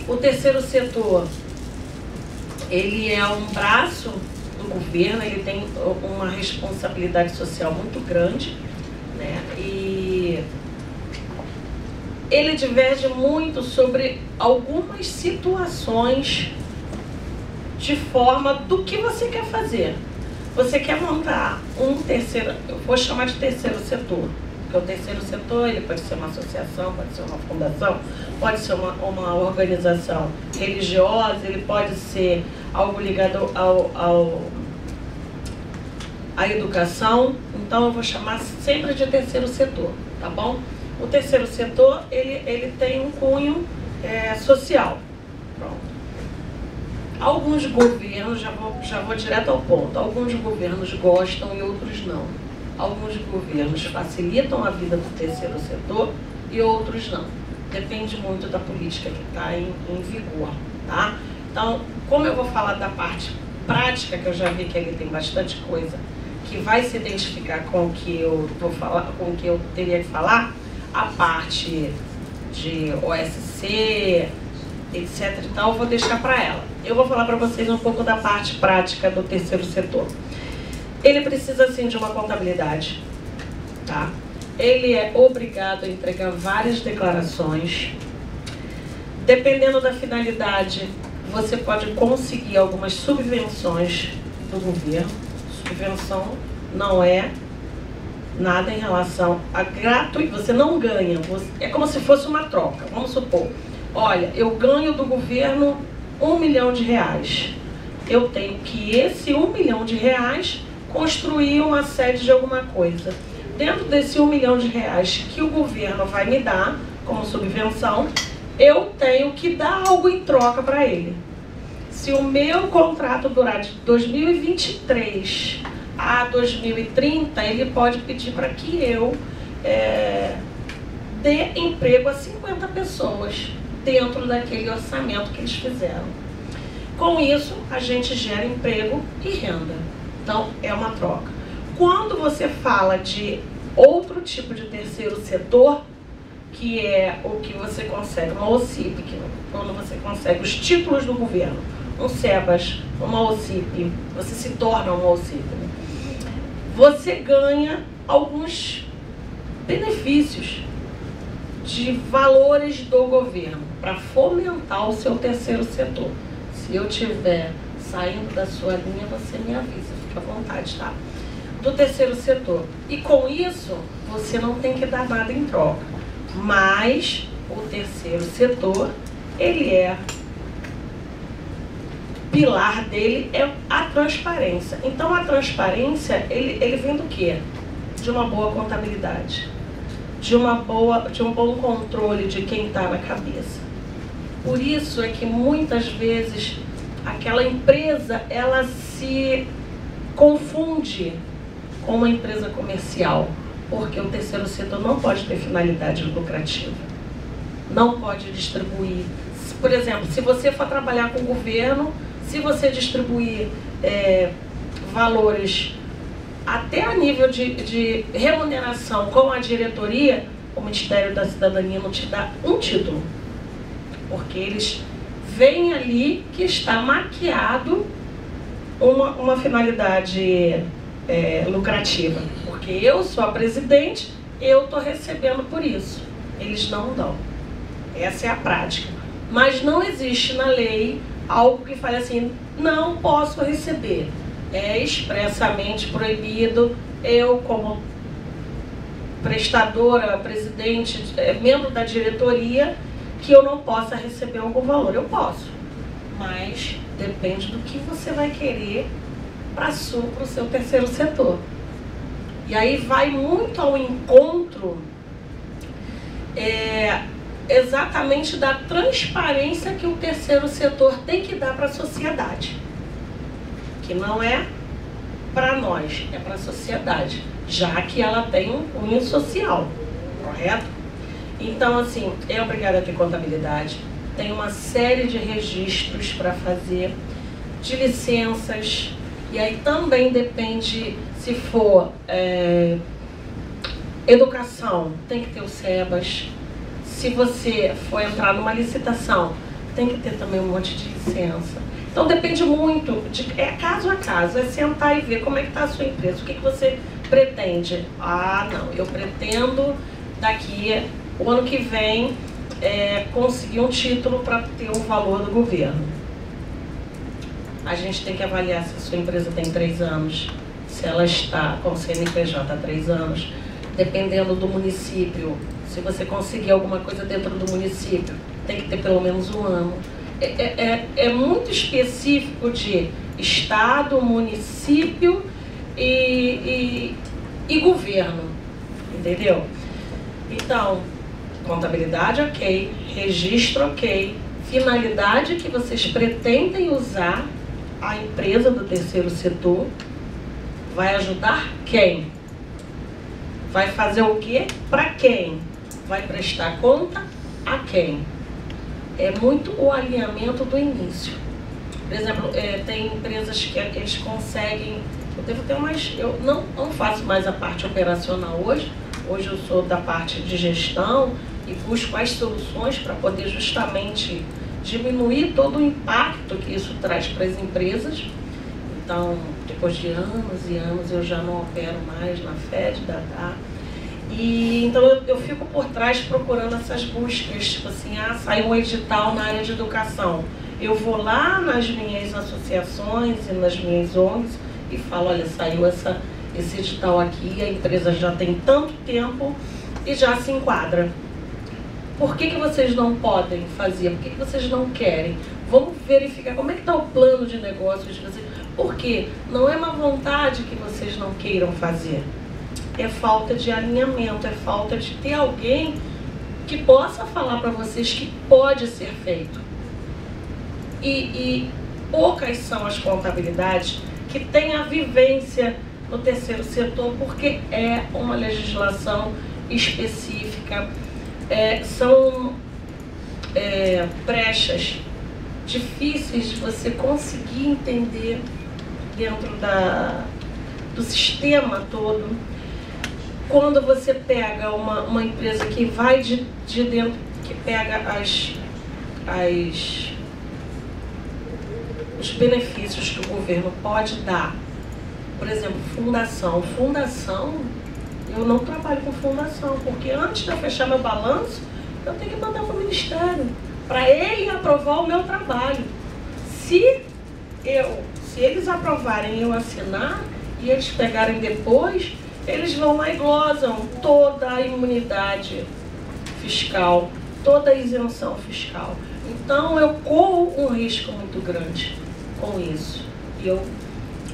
O terceiro setor, ele é um braço do governo, ele tem uma responsabilidade social muito grande, né? E ele diverge muito sobre algumas situações de forma do que você quer fazer. Você quer montar um terceiro, eu vou chamar de terceiro setor, porque o terceiro setor ele pode ser uma associação, pode ser uma fundação, pode ser uma organização religiosa, ele pode ser algo ligado à educação. Então eu vou chamar sempre de terceiro setor, tá bom? O terceiro setor ele tem um cunho social. Pronto. Alguns governos, já vou direto ao ponto, alguns governos gostam e outros não. Alguns governos facilitam a vida do terceiro setor e outros não. Depende muito da política que está em vigor, tá? Então, como eu vou falar da parte prática, que eu já vi que ele tem bastante coisa que vai se identificar com o que eu vou falar, com o que eu teria que falar, a parte de OSC, etc e tal, eu vou deixar para ela. Eu vou falar para vocês um pouco da parte prática do terceiro setor. Ele precisa, sim, de uma contabilidade, tá? Ele é obrigado a entregar várias declarações. Dependendo da finalidade, você pode conseguir algumas subvenções do governo. Subvenção não é nada em relação a gratuito, você não ganha, é como se fosse uma troca. Vamos supor, olha, eu ganho do governo R$1 milhão. Eu tenho que esse R$1 milhão construir uma sede de alguma coisa. Dentro desse R$1 milhão que o governo vai me dar como subvenção, eu tenho que dar algo em troca para ele. Se o meu contrato durar de 2023 a 2030, ele pode pedir para que eu dê emprego a 50 pessoas dentro daquele orçamento que eles fizeram. Com isso, a gente gera emprego e renda. Então, é uma troca. Quando você fala de outro tipo de terceiro setor, que é o que você consegue, uma OCIP, quando você consegue os títulos do governo, um SEBAS, uma OCIP, você se torna uma OCIP, né? Você ganha alguns benefícios de valores do governo para fomentar o seu terceiro setor. Se eu estiver saindo da sua linha, você me avisa, fica à vontade, tá? Do terceiro setor. E com isso, você não tem que dar nada em troca. Mas o terceiro setor, pilar dele é a transparência. Então a transparência, ele vem do quê? De uma boa contabilidade, de um bom controle de quem está na cabeça. Por isso é que muitas vezes aquela empresa, ela se confunde com uma empresa comercial, porque o terceiro setor não pode ter finalidade lucrativa, não pode distribuir. Por exemplo, se você for trabalhar com o governo, se você distribuir valores até a nível de remuneração com a diretoria, o Ministério da Cidadania não te dá um título, porque eles veem ali que está maquiado uma finalidade lucrativa, porque eu sou a presidente, eu estou recebendo por isso. Eles não dão. Essa é a prática. Mas não existe na lei algo que fale assim, não posso receber. É expressamente proibido. Eu, como prestadora, presidente, membro da diretoria, que eu não possa receber algum valor. Eu posso, mas depende do que você vai querer para o seu terceiro setor. E aí vai muito ao encontro exatamente da transparência que o terceiro setor tem que dar para a sociedade, que não é para nós, é para a sociedade, já que ela tem um cunho social, correto? Então, assim, é obrigada a ter contabilidade, tem uma série de registros para fazer, de licenças, e aí também depende, se for educação, tem que ter o SEBAS. se você for entrar numa licitação, tem que ter também um monte de licença. Então depende muito, é caso a caso, é sentar e ver como é que está a sua empresa, o que você pretende. Ah, não, eu pretendo daqui, o ano que vem, conseguir um título para ter um valor do governo. A gente tem que avaliar se a sua empresa tem 3 anos, se ela está com o CNPJ há 3 anos, dependendo do município. Se você conseguir alguma coisa dentro do município, tem que ter pelo menos 1 ano. É muito específico de estado, município e governo, entendeu? Então, contabilidade ok, registro ok, finalidade que vocês pretendem usar a empresa do terceiro setor, vai ajudar quem? Vai fazer o quê? Para quem? Vai prestar conta a quem? É muito o alinhamento do início. Por exemplo, tem empresas que eles conseguem... Eu não faço mais a parte operacional hoje. Hoje eu sou da parte de gestão e busco as soluções para poder justamente diminuir todo o impacto que isso traz para as empresas. Então, depois de anos e anos, eu já não opero mais na FED, então eu fico por trás procurando essas buscas, tipo assim, saiu um edital na área de educação. Eu vou lá nas minhas associações e nas minhas ONGs e falo, olha, saiu esse edital aqui, a empresa já tem tanto tempo e já se enquadra. Por que vocês não podem fazer? Por que vocês não querem? Vamos verificar como é que está o plano de negócios de vocês. Por quê? Não é uma vontade que vocês não queiram fazer. É falta de alinhamento, é falta de ter alguém que possa falar para vocês que pode ser feito. E poucas são as contabilidades que têm a vivência no terceiro setor, porque é uma legislação específica, são brechas difíceis de você conseguir entender dentro do sistema todo. Quando você pega uma empresa que vai de dentro, que pega os benefícios que o governo pode dar, por exemplo, fundação. Fundação, eu não trabalho com fundação, porque antes de eu fechar meu balanço, eu tenho que mandar para o Ministério, para ele aprovar o meu trabalho. Se eles aprovarem eu assinar e eles pegarem depois, eles vão lá e glosam toda a imunidade fiscal, toda a isenção fiscal. Então eu corro um risco muito grande com isso. E eu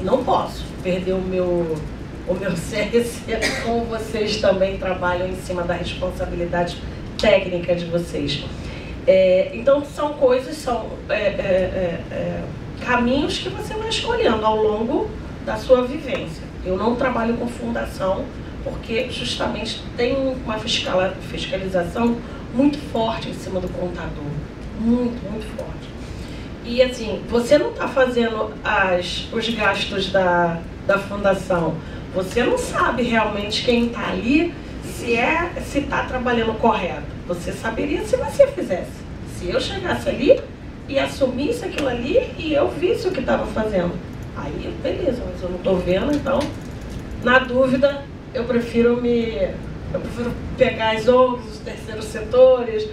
não posso perder o meu CRC, como vocês também trabalham em cima da responsabilidade técnica de vocês. Então são coisas, caminhos que você vai escolhendo ao longo da sua vivência. Eu não trabalho com fundação porque justamente tem uma fiscalização muito forte em cima do contador. Muito, muito forte. E assim, você não está fazendo os gastos da fundação. Você não sabe realmente quem está ali, se está trabalhando correto. Você saberia se você fizesse. Se eu chegasse ali e assumisse aquilo ali e eu visse o que estava fazendo. Aí, beleza, mas eu não estou vendo, então, na dúvida, eu prefiro pegar as ONGs, os terceiros setores,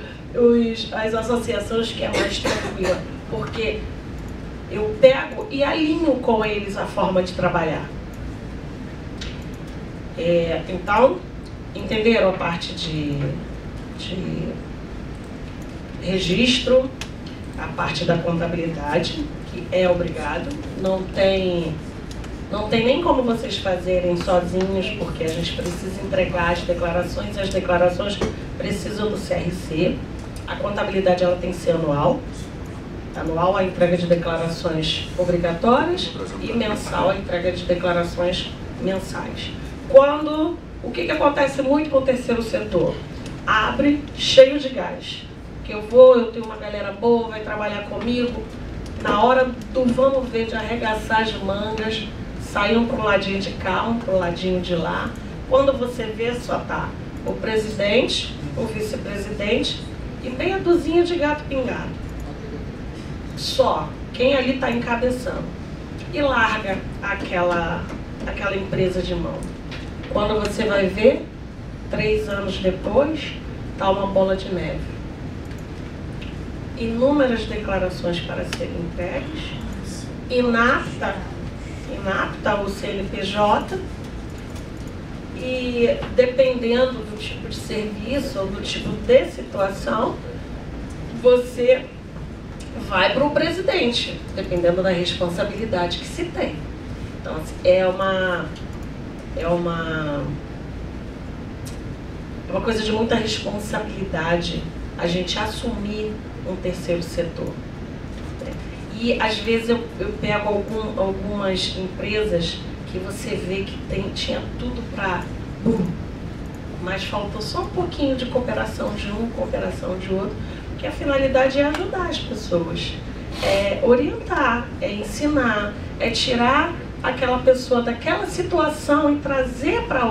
as associações, que é mais tranquila, porque eu pego e alinho com eles a forma de trabalhar. Então, entenderam a parte de registro, a parte da contabilidade, que é obrigado, não tem nem como vocês fazerem sozinhos, porque a gente precisa entregar as declarações precisam do CRC. A contabilidade ela tem que ser anual a entrega de declarações obrigatórias e mensal a entrega de declarações mensais. O que acontece muito com o terceiro setor? Abre cheio de gás. Que eu tenho uma galera boa, vai trabalhar comigo. Na hora do vamos ver, de arregaçar as mangas, saíam para um ladinho de cá, para um ladinho de lá. Quando você vê, só tá o presidente, o vice-presidente e meia dúzia de gato pingado. Só quem ali está encabeçando. E larga aquela empresa de mão. Quando você vai ver, 3 anos depois, está uma bola de neve. Inúmeras declarações para serem entregues, inapta o CNPJ, e dependendo do tipo de serviço ou do tipo de situação, você vai para o presidente, dependendo da responsabilidade que se tem. Então, assim, é uma coisa de muita responsabilidade a gente assumir um terceiro setor. E às vezes eu pego algumas empresas que você vê que tinha tudo para mas faltou só um pouquinho de cooperação de um, cooperação de outro, porque a finalidade é ajudar as pessoas, é orientar, é ensinar, é tirar aquela pessoa daquela situação e trazer para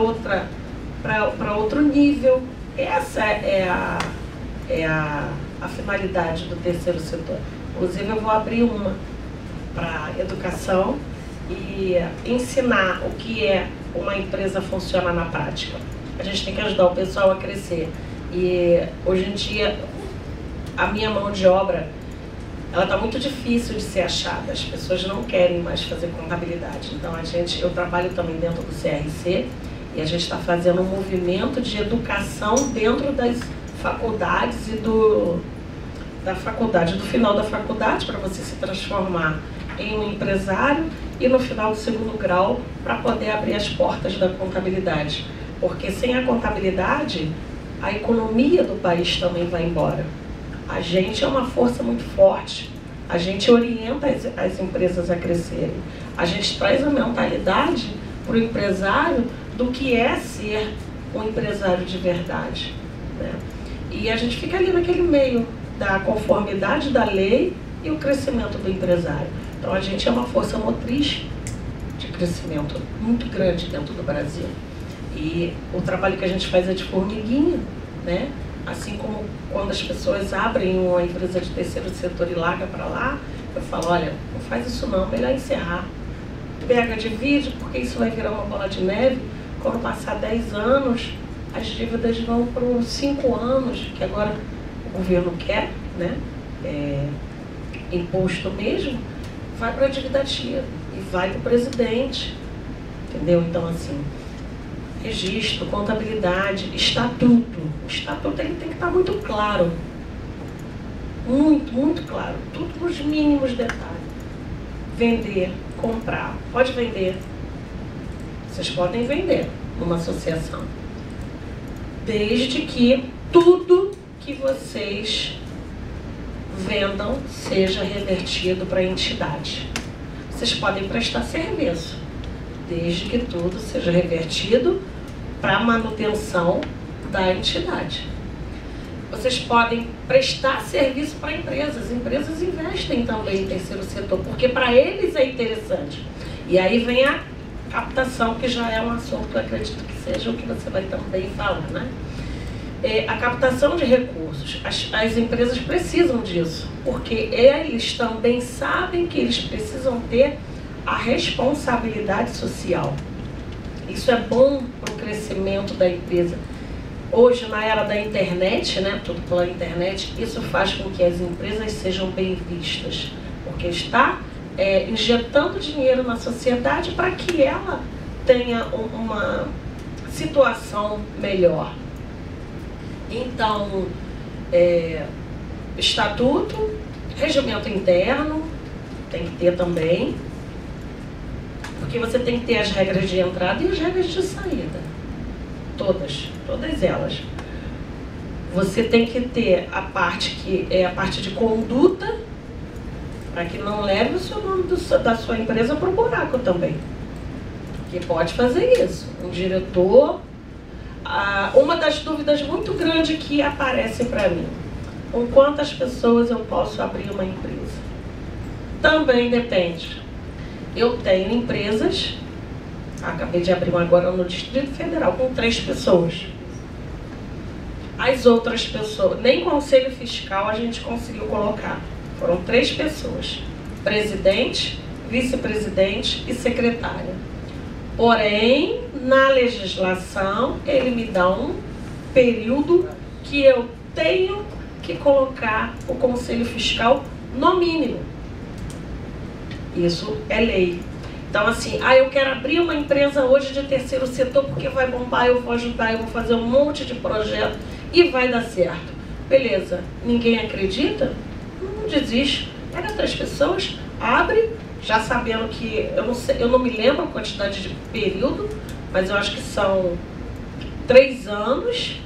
outro nível. Essa é a finalidade do terceiro setor. Inclusive eu vou abrir uma para educação e ensinar o que é uma empresa funcionar na prática. A gente tem que ajudar o pessoal a crescer. E hoje em dia a minha mão de obra, ela está muito difícil de ser achada. As pessoas não querem mais fazer contabilidade. Então eu trabalho também dentro do CRC e a gente está fazendo um movimento de educação dentro das faculdades e do final da faculdade, para você se transformar em um empresário, e no final do segundo grau para poder abrir as portas da contabilidade. Porque sem a contabilidade, a economia do país também vai embora. A gente é uma força muito forte, a gente orienta as empresas a crescerem, a gente traz a mentalidade para o empresário do que é ser um empresário de verdade, né? E a gente fica ali naquele meio da conformidade da lei e o crescimento do empresário. Então a gente é uma força motriz de crescimento muito grande dentro do Brasil. E o trabalho que a gente faz é de formiguinha, né? Assim como quando as pessoas abrem uma empresa de terceiro setor e larga para lá, eu falo, olha, não faz isso não, melhor encerrar. Pega, divide, porque isso vai virar uma bola de neve. Quando passar 10 anos, as dívidas vão para os 5 anos, que agora o governo quer, né? Imposto mesmo, vai para a dívida ativa e vai para o presidente, entendeu? Então, assim, registro, contabilidade, estatuto. O estatuto ele tem que estar muito claro, muito claro, tudo nos mínimos detalhes. Vender, comprar, pode vender, vocês podem vender numa associação, desde que tudo que vocês vendam seja revertido para a entidade. Vocês podem prestar serviço, desde que tudo seja revertido para a manutenção da entidade. Vocês podem prestar serviço para empresas. As empresas investem também em terceiro setor, porque para eles é interessante. E aí vem a captação, que já é um assunto que eu acredito que seja o que você vai também falar, né? A captação de recursos. As empresas precisam disso, porque eles também sabem que eles precisam ter a responsabilidade social. Isso é bom para o crescimento da empresa. Hoje, na era da internet, né, tudo pela internet, isso faz com que as empresas sejam bem vistas, porque está injetando dinheiro na sociedade para que ela tenha uma situação melhor. Então, estatuto, regimento interno, tem que ter também, porque você tem que ter as regras de entrada e as regras de saída. Todas elas. Você tem que ter a parte que é a parte de conduta, para que não leve o seu nome da sua empresa para o buraco também. Que pode fazer isso. Um diretor... uma das dúvidas muito grandes que aparecem para mim: com quantas pessoas eu posso abrir uma empresa? Também depende. Eu tenho empresas, acabei de abrir uma agora no Distrito Federal, com 3 pessoas. As outras pessoas, nem conselho fiscal a gente conseguiu colocar. Foram 3 pessoas: presidente, vice-presidente e secretária. Porém, na legislação, ele me dá um período que eu tenho que colocar o conselho fiscal no mínimo. Isso é lei. Então, assim, eu quero abrir uma empresa hoje de terceiro setor porque vai bombar, eu vou ajudar, eu vou fazer um monte de projeto e vai dar certo. Beleza, ninguém acredita? Não desiste. Pega 3 pessoas, abre, já sabendo que, eu não me lembro a quantidade de período, mas eu acho que são 3 anos.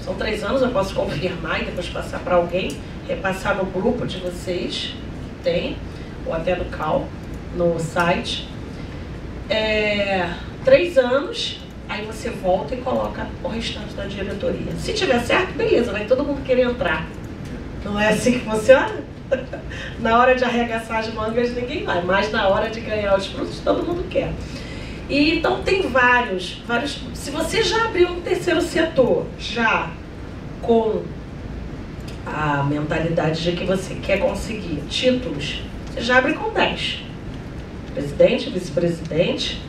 São 3 anos, eu posso confirmar e depois passar para alguém, repassar no grupo de vocês, que tem, ou até no CAL, no site. 3 anos, aí você volta e coloca o restante da diretoria. Se tiver certo, beleza, vai todo mundo querer entrar. Não é assim que funciona? Na hora de arregaçar as mangas ninguém vai, mas na hora de ganhar os frutos todo mundo quer. E então tem vários. Se você já abriu um terceiro setor, já com a mentalidade de que você quer conseguir títulos, você já abre com 10. Presidente, vice-presidente,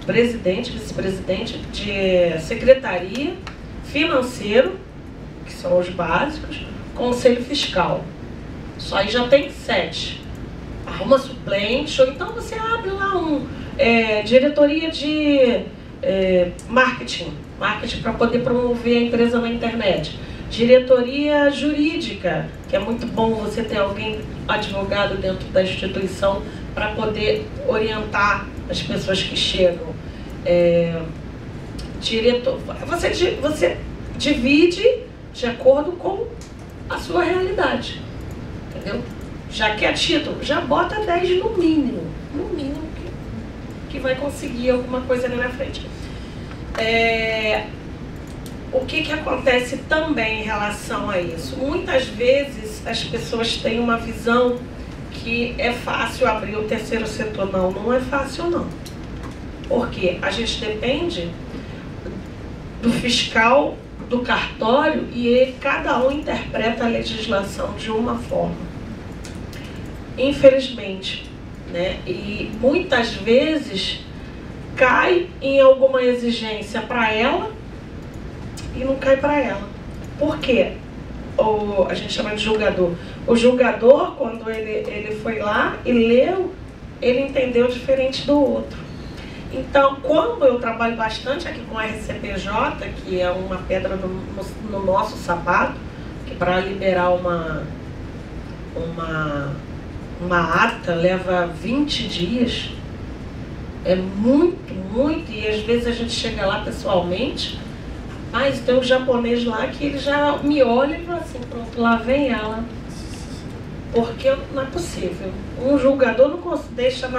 presidente, vice-presidente de secretaria, financeiro, que são os básicos, conselho fiscal. Só aí já tem 7. Arruma suplente, ou então você abre lá diretoria de marketing para poder promover a empresa na internet. Diretoria jurídica, que é muito bom você ter alguém advogado dentro da instituição para poder orientar as pessoas que chegam. Você divide de acordo com a sua realidade, entendeu? Já quer título, já bota 10 no mínimo que vai conseguir alguma coisa ali na frente. O que acontece também em relação a isso? Muitas vezes as pessoas têm uma visão que é fácil abrir o terceiro setor. Não, não é fácil não. Porque a gente depende do fiscal, do cartório, e cada um interpreta a legislação de uma forma. Infelizmente, né? E muitas vezes cai em alguma exigência para ela e não cai para ela. Por quê? A gente chama de julgador. O julgador, quando ele foi lá e leu, ele entendeu diferente do outro. Então, quando eu trabalho bastante aqui com a RCPJ, que é uma pedra no nosso sapato, que para liberar uma ata leva 20 dias, é muito, e às vezes a gente chega lá pessoalmente, mas tem um japonês lá que ele já me olha e fala assim, pronto, lá vem ela. Porque não é possível. Um julgador não deixa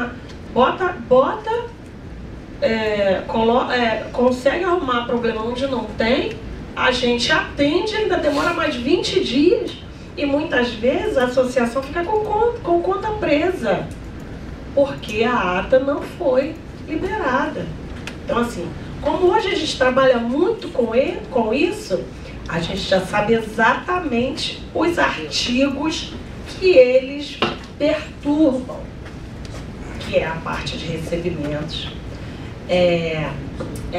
consegue arrumar problema onde não tem, a gente atende, ainda demora mais 20 dias. E muitas vezes a associação fica com conta presa, porque a ata não foi liberada. Então, assim, como hoje a gente trabalha muito com isso, a gente já sabe exatamente os artigos que eles perturbam, que é a parte de recebimentos, é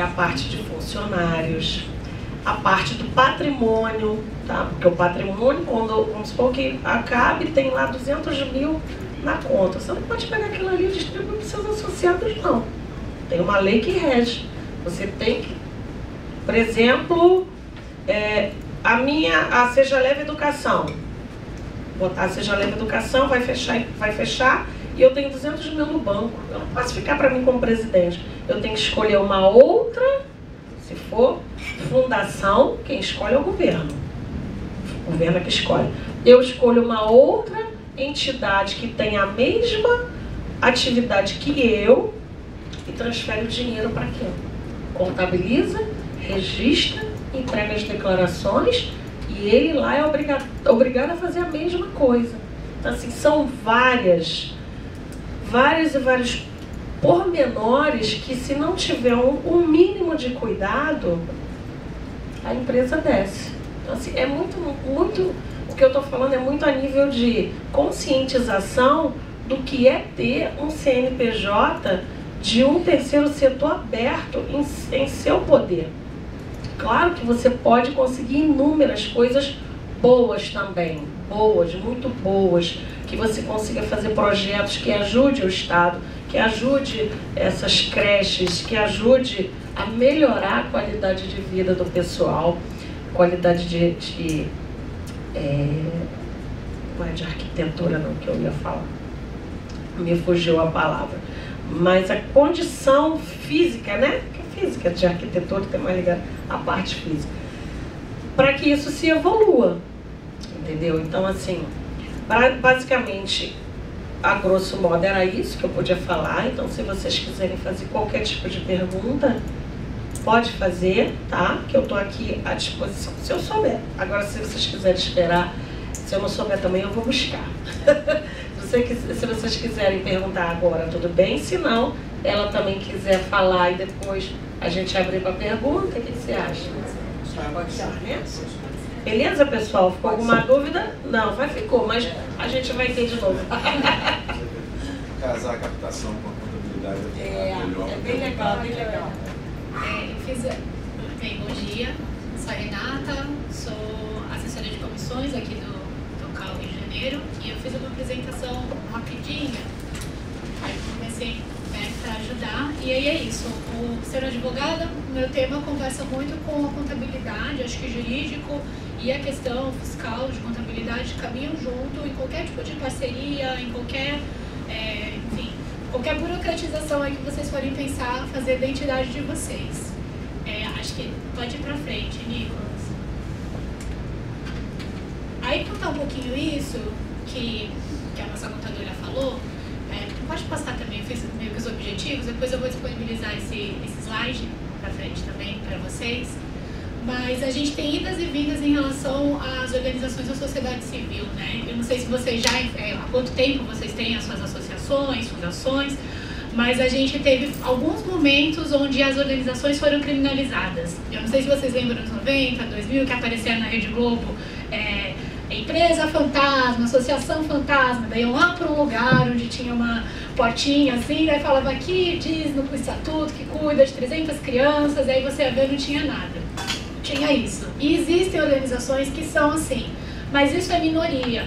a parte de funcionários, a parte do patrimônio, tá? Porque o patrimônio, quando, vamos supor que acabe, tem lá 200 mil na conta. Você não pode pegar aquilo ali e distribuir para os seus associados, não. Tem uma lei que rege. Você tem que, por exemplo, a Seja Leve Educação. Botar a Seja Leve Educação, vai fechar, e eu tenho 200 mil no banco. Eu não posso ficar para mim como presidente. Eu tenho que escolher uma outra. Se for fundação, quem escolhe é o governo. O governo é que escolhe. Eu escolho uma outra entidade que tem a mesma atividade que eu e transfere o dinheiro para quem? Contabiliza, registra, entrega as declarações e ele lá é obrigado a fazer a mesma coisa. Então, assim, são vários pormenores que, se não tiver um mínimo de cuidado, a empresa desce. Então, assim, é muito, o que eu estou falando é muito a nível de conscientização do que é ter um CNPJ de um terceiro setor aberto em seu poder. Claro que você pode conseguir inúmeras coisas boas também, boas, muito boas, que você consiga fazer projetos que ajude o Estado, que ajude essas creches, que ajude a melhorar a qualidade de vida do pessoal, qualidade não é de arquitetura não que eu ia falar, me fugiu a palavra, mas a condição física, né? Que física de arquitetura tem mais ligado à parte física, para que isso se evolua, entendeu? Então, assim, basicamente, a grosso modo era isso que eu podia falar. Então, se vocês quiserem fazer qualquer tipo de pergunta, pode fazer, tá? Que eu tô aqui à disposição, se eu souber. Agora, se vocês quiserem esperar, se eu não souber também, eu vou buscar. Se vocês quiserem perguntar agora, tudo bem. Se não, ela também quiser falar e depois a gente abrir para pergunta, o que você acha? Pode ser, né? Beleza, pessoal? Ficou alguma dúvida? Não, ficou, mas a gente vai ter de novo. Casar a captação com a contabilidade é bem legal, bem legal. Bem, bom dia, sou a Renata, sou assessora de comissões aqui do CAU Rio de Janeiro e eu fiz uma apresentação rapidinha, aí comecei para ajudar, e aí é isso. Ser advogada, meu tema conversa muito com a contabilidade, acho que jurídico e a questão fiscal de contabilidade caminham junto em qualquer tipo de parceria, em qualquer, enfim, qualquer burocratização aí que vocês forem pensar fazer da entidade de vocês. Acho que pode ir para frente, Nicolas. Aí contar um pouquinho isso que a nossa contadora falou. Pode passar também, eu fiz meio que os objetivos, depois eu vou disponibilizar esse slide para frente também para vocês. Mas a gente tem idas e vindas em relação às organizações da sociedade civil, né? Eu não sei se vocês já, há quanto tempo vocês têm as suas associações, fundações, mas a gente teve alguns momentos onde as organizações foram criminalizadas. Eu não sei se vocês lembram dos 90, 2000, que apareceram na Rede Globo, empresa fantasma, associação fantasma, daí iam lá para um lugar onde tinha uma portinha assim, daí falava aqui, diz no estatuto que cuida de 300 crianças, aí você ia ver, não tinha nada. Tinha isso. E existem organizações que são assim, mas isso é minoria.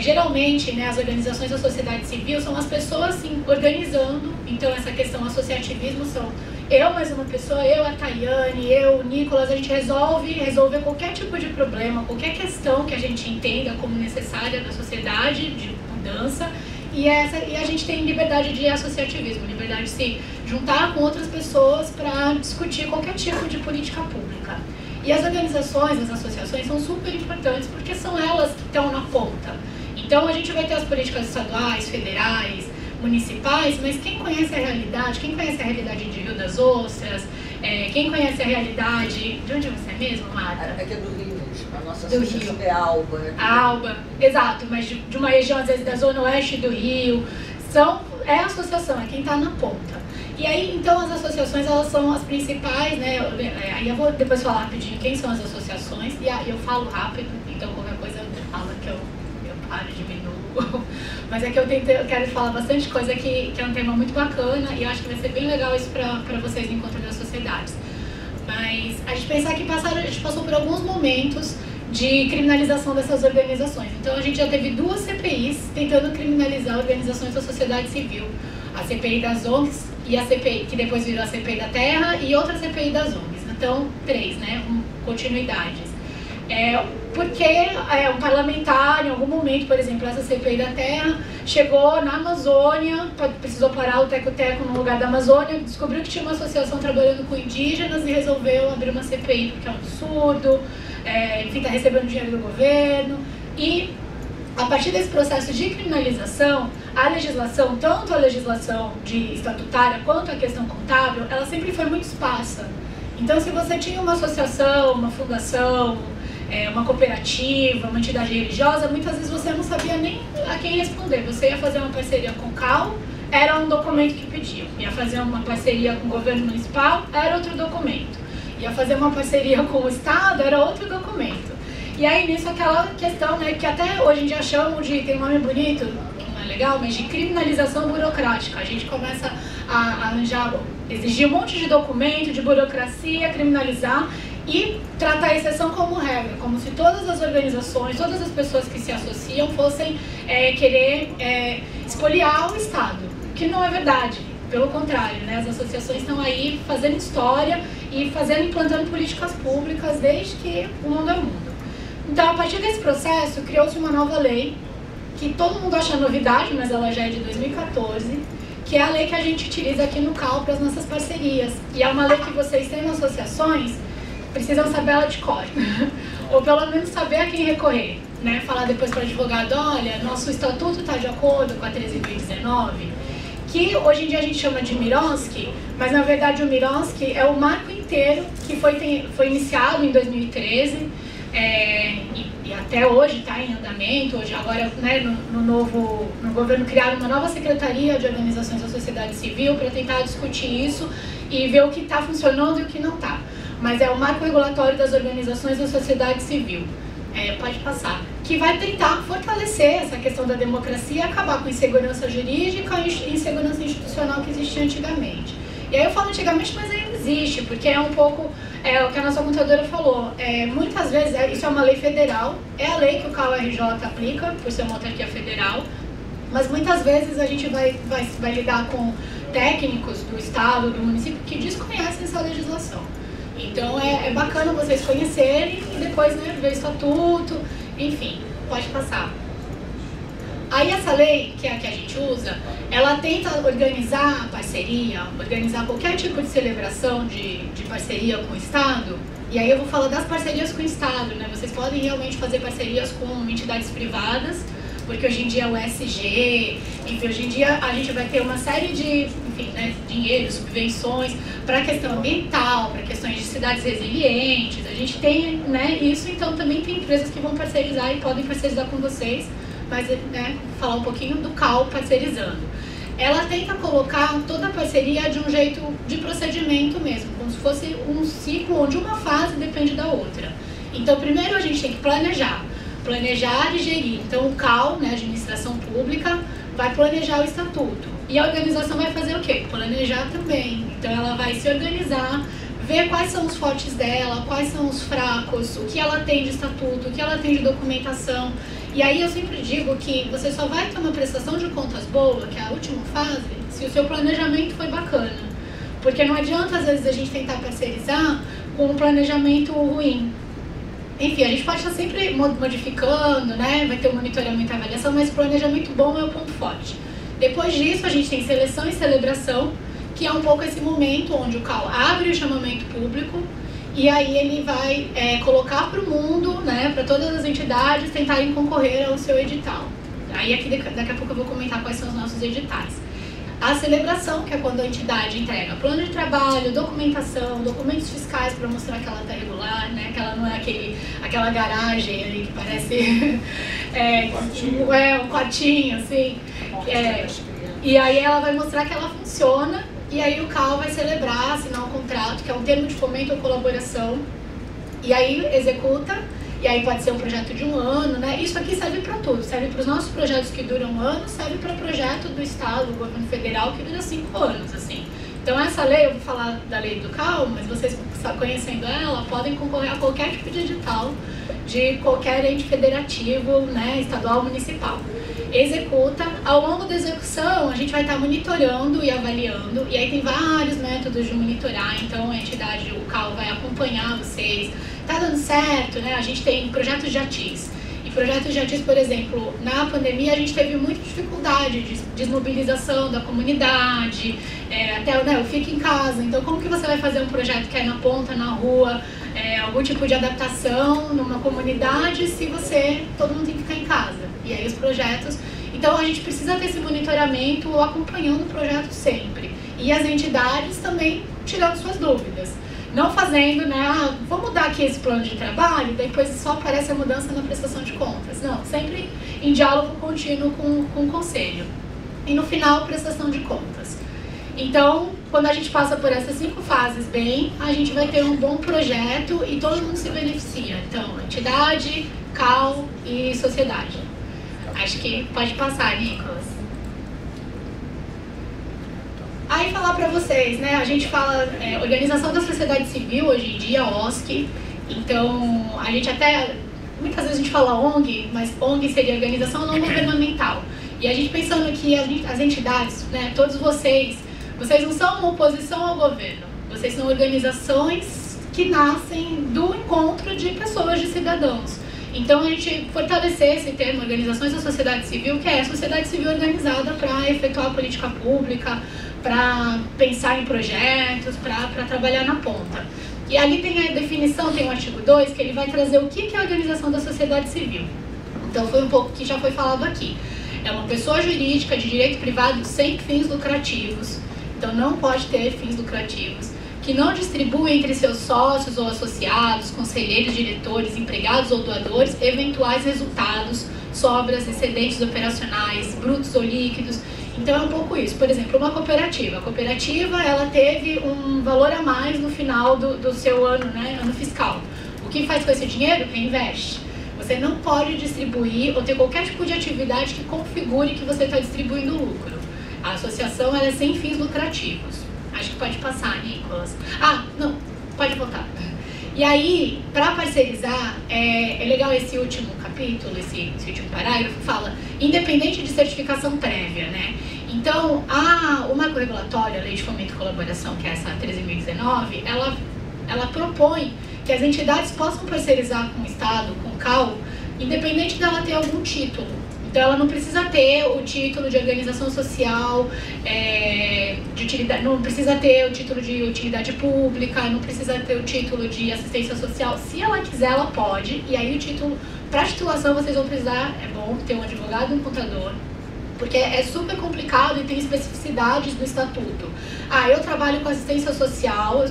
Geralmente, né, as organizações da sociedade civil são as pessoas se organizando, então essa questão associativismo são eu mais uma pessoa, eu, a Tayane, eu, o Nicolas, a gente resolver qualquer tipo de problema, qualquer questão que a gente entenda como necessária na sociedade, de mudança, e a gente tem liberdade de associativismo, liberdade de se juntar com outras pessoas para discutir qualquer tipo de política pública. E as organizações, as associações são super importantes porque são elas que estão na ponta. Então a gente vai ter as políticas estaduais, federais, municipais, mas quem conhece a realidade de Rio das Ostras, quem conhece a realidade... De onde você é mesmo, Marta? Aqui é do Rio, a nossa do associação Rio. É Alba. A Alba, exato, mas de uma região, às vezes, da zona oeste do Rio. É a associação, é quem está na ponta. E aí, então, as associações, elas são as principais, né? Aí eu vou depois falar rapidinho quem são as associações, e aí eu falo rápido, então qualquer coisa eu falo que eu paro, diminuo. Mas é que eu quero falar bastante coisa que é um tema muito bacana, e eu acho que vai ser bem legal isso para vocês no Encontro das Sociedades. Mas a gente pensar que a gente passou por alguns momentos de criminalização dessas organizações. Então, a gente já teve 2 CPIs tentando criminalizar organizações da sociedade civil. A CPI das ONGs e a CPI, que depois virou a CPI da Terra, e outra CPI das ONGs. Então, 3, né? Continuidades. Porque um parlamentar, em algum momento, por exemplo, essa CPI da Terra, chegou na Amazônia, precisou parar o teco-teco no lugar da Amazônia, descobriu que tinha uma associação trabalhando com indígenas e resolveu abrir uma CPI, porque é um absurdo, enfim, está recebendo dinheiro do governo. E a partir desse processo de criminalização, a legislação, tanto a legislação estatutária quanto a questão contábil, ela sempre foi muito esparsa. Então, se você tinha uma associação, uma fundação, uma cooperativa, uma entidade religiosa, muitas vezes você não sabia nem a quem responder. Você ia fazer uma parceria com o CAU, era um documento que pediam. Ia fazer uma parceria com o governo municipal, era outro documento. ia fazer uma parceria com o Estado, era outro documento. E aí nisso aquela questão, né, que até hoje em dia chamam de, tem um nome bonito, que não é legal, mas de criminalização burocrática. A gente começa a arranjar, exigir um monte de documento, de burocracia, criminalizar e tratar a exceção como regra, como se todas as organizações, todas as pessoas que se associam fossem querer expoliar o Estado, que não é verdade. Pelo contrário, né, as associações estão aí fazendo história e implantando políticas públicas desde que o mundo é mundo. Então, a partir desse processo, criou-se uma nova lei, que todo mundo acha novidade, mas ela já é de 2014, que é a lei que a gente utiliza aqui no CAL para as nossas parcerias. E é uma lei que vocês têm associações, precisam saber ela de cor, ou pelo menos saber a quem recorrer, né? Falar depois para o advogado, olha, nosso estatuto está de acordo com a 13.019, que hoje em dia a gente chama de Mironsky, mas na verdade o Mironsky é o marco inteiro que foi iniciado em 2013, e até hoje está em andamento. Hoje, agora, né, no governo criaram uma nova secretaria de organizações da sociedade civil para tentar discutir isso e ver o que está funcionando e o que não está. Mas é o marco regulatório das organizações da sociedade civil. Pode passar. Que vai tentar fortalecer essa questão da democracia e acabar com a insegurança jurídica e insegurança institucional que existia antigamente. E aí eu falo antigamente, mas ainda existe, porque é um pouco o que a nossa contadora falou. Muitas vezes, isso é uma lei federal, é a lei que o CAU-RJ aplica, por ser uma autarquia federal, mas muitas vezes a gente vai lidar com técnicos do Estado, do município, que desconhecem essa legislação. Então é bacana vocês conhecerem e depois, né, ver o estatuto, enfim, pode passar. Aí essa lei, que é a que a gente usa, ela tenta organizar a parceria, organizar qualquer tipo de celebração de parceria com o Estado. E aí eu vou falar das parcerias com o Estado, né? Vocês podem realmente fazer parcerias com entidades privadas, porque hoje em dia o ESG, enfim, hoje em dia a gente vai ter uma série de, enfim, né, dinheiro, subvenções para a questão ambiental, para questões de cidades resilientes. A gente tem, né, isso, então também tem empresas que vão parcerizar e podem parcerizar com vocês, mas, né, falar um pouquinho do CAU parcerizando. Ela tenta colocar toda a parceria de um jeito de procedimento mesmo, como se fosse um ciclo onde uma fase depende da outra. Então, primeiro a gente tem que planejar e gerir. Então, o CAU, né, Administração Pública, vai planejar o estatuto. E a organização vai fazer o quê? Planejar também. Então, ela vai se organizar, ver quais são os fortes dela, quais são os fracos, o que ela tem de estatuto, o que ela tem de documentação. E aí eu sempre digo que você só vai ter uma prestação de contas boa, que é a última fase, se o seu planejamento foi bacana. Porque não adianta, às vezes, a gente tentar parcerizar com um planejamento ruim. Enfim, a gente pode estar sempre modificando, né? Vai ter um monitoramento e avaliação, mas planejamento bom é o ponto forte. Depois disso, a gente tem seleção e celebração, que é um pouco esse momento onde o CAU abre o chamamento público e aí ele vai colocar para o mundo, né, para todas as entidades tentarem concorrer ao seu edital. Aí aqui daqui a pouco eu vou comentar quais são os nossos editais. A celebração, que é quando a entidade entrega plano de trabalho, documentação, documentos fiscais para mostrar que ela está regular, né, que ela não é aquela garagem ali que parece um quartinho, assim. E aí ela vai mostrar que ela funciona. E aí o CAU vai celebrar, assinar um contrato, que é um termo de fomento ou colaboração, e aí executa, e aí pode ser um projeto de 1 ano, né? Isso aqui serve para tudo, serve para os nossos projetos que duram 1 ano, serve para projeto do Estado, do governo federal, que dura 5 anos, assim. Então essa lei, eu vou falar da lei do CAU, mas vocês, conhecendo ela, podem concorrer a qualquer tipo de edital, de qualquer ente federativo, né, estadual, municipal. Executa. Ao longo da execução, a gente vai estar monitorando e avaliando, e aí tem vários métodos de monitorar, então a entidade, o CAU, vai acompanhar vocês. Tá dando certo, né? A gente tem projetos de ATIS. E projetos de ATIS, por exemplo, na pandemia a gente teve muita dificuldade de desmobilização da comunidade, até, né, o Fica em Casa. Então, como que você vai fazer um projeto que é na ponta, na rua, algum tipo de adaptação numa comunidade se todo mundo tem que ficar em casa? E aí os projetos... Então a gente precisa ter esse monitoramento acompanhando o projeto sempre. E as entidades também tirando suas dúvidas. Não fazendo, né, vou mudar aqui esse plano de trabalho, depois só aparece a mudança na prestação de contas. Não, sempre em diálogo contínuo com o conselho. E no final, prestação de contas. Então, quando a gente passa por essas 5 fases bem, a gente vai ter um bom projeto e todo mundo se beneficia. Então, entidade, CAL e sociedade. Acho que pode passar, Nicolas. Aí falar para vocês, né? A gente fala organização da sociedade civil hoje em dia, OSC. Então, a gente até, muitas vezes a gente fala ONG, mas ONG seria organização não governamental. E a gente pensando que as entidades, né, todos vocês não são uma oposição ao governo, vocês são organizações que nascem do encontro de pessoas, de cidadãos. Então a gente fortalecer esse termo, organizações da sociedade civil, que é a sociedade civil organizada para efetuar a política pública, para pensar em projetos, para trabalhar na ponta. E ali tem a definição, tem o artigo 2, que ele vai trazer o que é a organização da sociedade civil. Então foi um pouco que já foi falado aqui. É uma pessoa jurídica de direito privado sem fins lucrativos, então não pode ter fins lucrativos, que não distribui entre seus sócios ou associados, conselheiros, diretores, empregados ou doadores, eventuais resultados, sobras, excedentes operacionais, brutos ou líquidos. Então é um pouco isso. Por exemplo, uma cooperativa. A cooperativa, ela teve um valor a mais no final do seu ano, né, ano fiscal. O que faz com esse dinheiro? Reinveste. Você não pode distribuir ou ter qualquer tipo de atividade que configure que você está distribuindo lucro. A associação ela é sem fins lucrativos. Acho que pode passar, Nicolas. Ah, não, pode voltar. E aí, para parcerizar, é legal esse último capítulo, esse último parágrafo, fala independente de certificação prévia, né? Então, o marco regulatório, a Lei de Fomento e Colaboração, que é essa 13.019, ela propõe que as entidades possam parcerizar com o Estado, com o CAL, independente dela ter algum título. Então, ela não precisa ter o título de organização social, de utilidade, não precisa ter o título de utilidade pública, não precisa ter o título de assistência social. Se ela quiser, ela pode. E aí, o título, para titulação, vocês vão precisar, é bom ter um advogado e um contador, porque é super complicado e tem especificidades do estatuto. Eu trabalho com assistência social,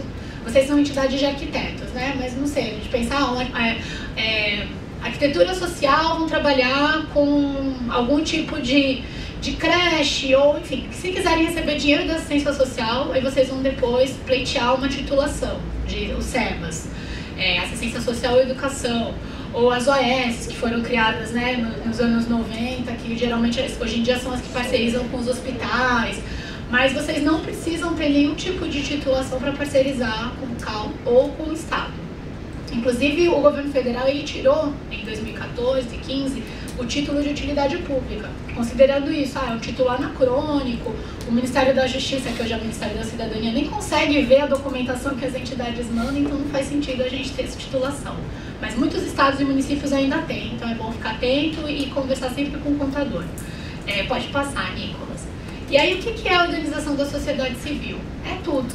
vocês são entidades de arquitetos, né? Mas não sei, a gente pensa, arquitetura social, vão trabalhar com algum tipo de creche, ou enfim, se quiserem receber dinheiro da assistência social, aí vocês vão depois pleitear uma titulação, os SEBAS, assistência social e educação, ou as OS, que foram criadas, né, nos anos 90, que geralmente hoje em dia são as que parcerizam com os hospitais, mas vocês não precisam ter nenhum tipo de titulação para parcerizar com o CAL ou com o Estado. Inclusive, o governo federal ele tirou, em 2014 e 2015, o título de utilidade pública, considerando isso, é um título anacrônico, o Ministério da Justiça, que hoje é o Ministério da Cidadania, nem consegue ver a documentação que as entidades mandam, então não faz sentido a gente ter essa titulação. Mas muitos estados e municípios ainda têm, então é bom ficar atento e conversar sempre com o contador. Pode passar, Nicolas. E aí, o que é a organização da sociedade civil? É tudo.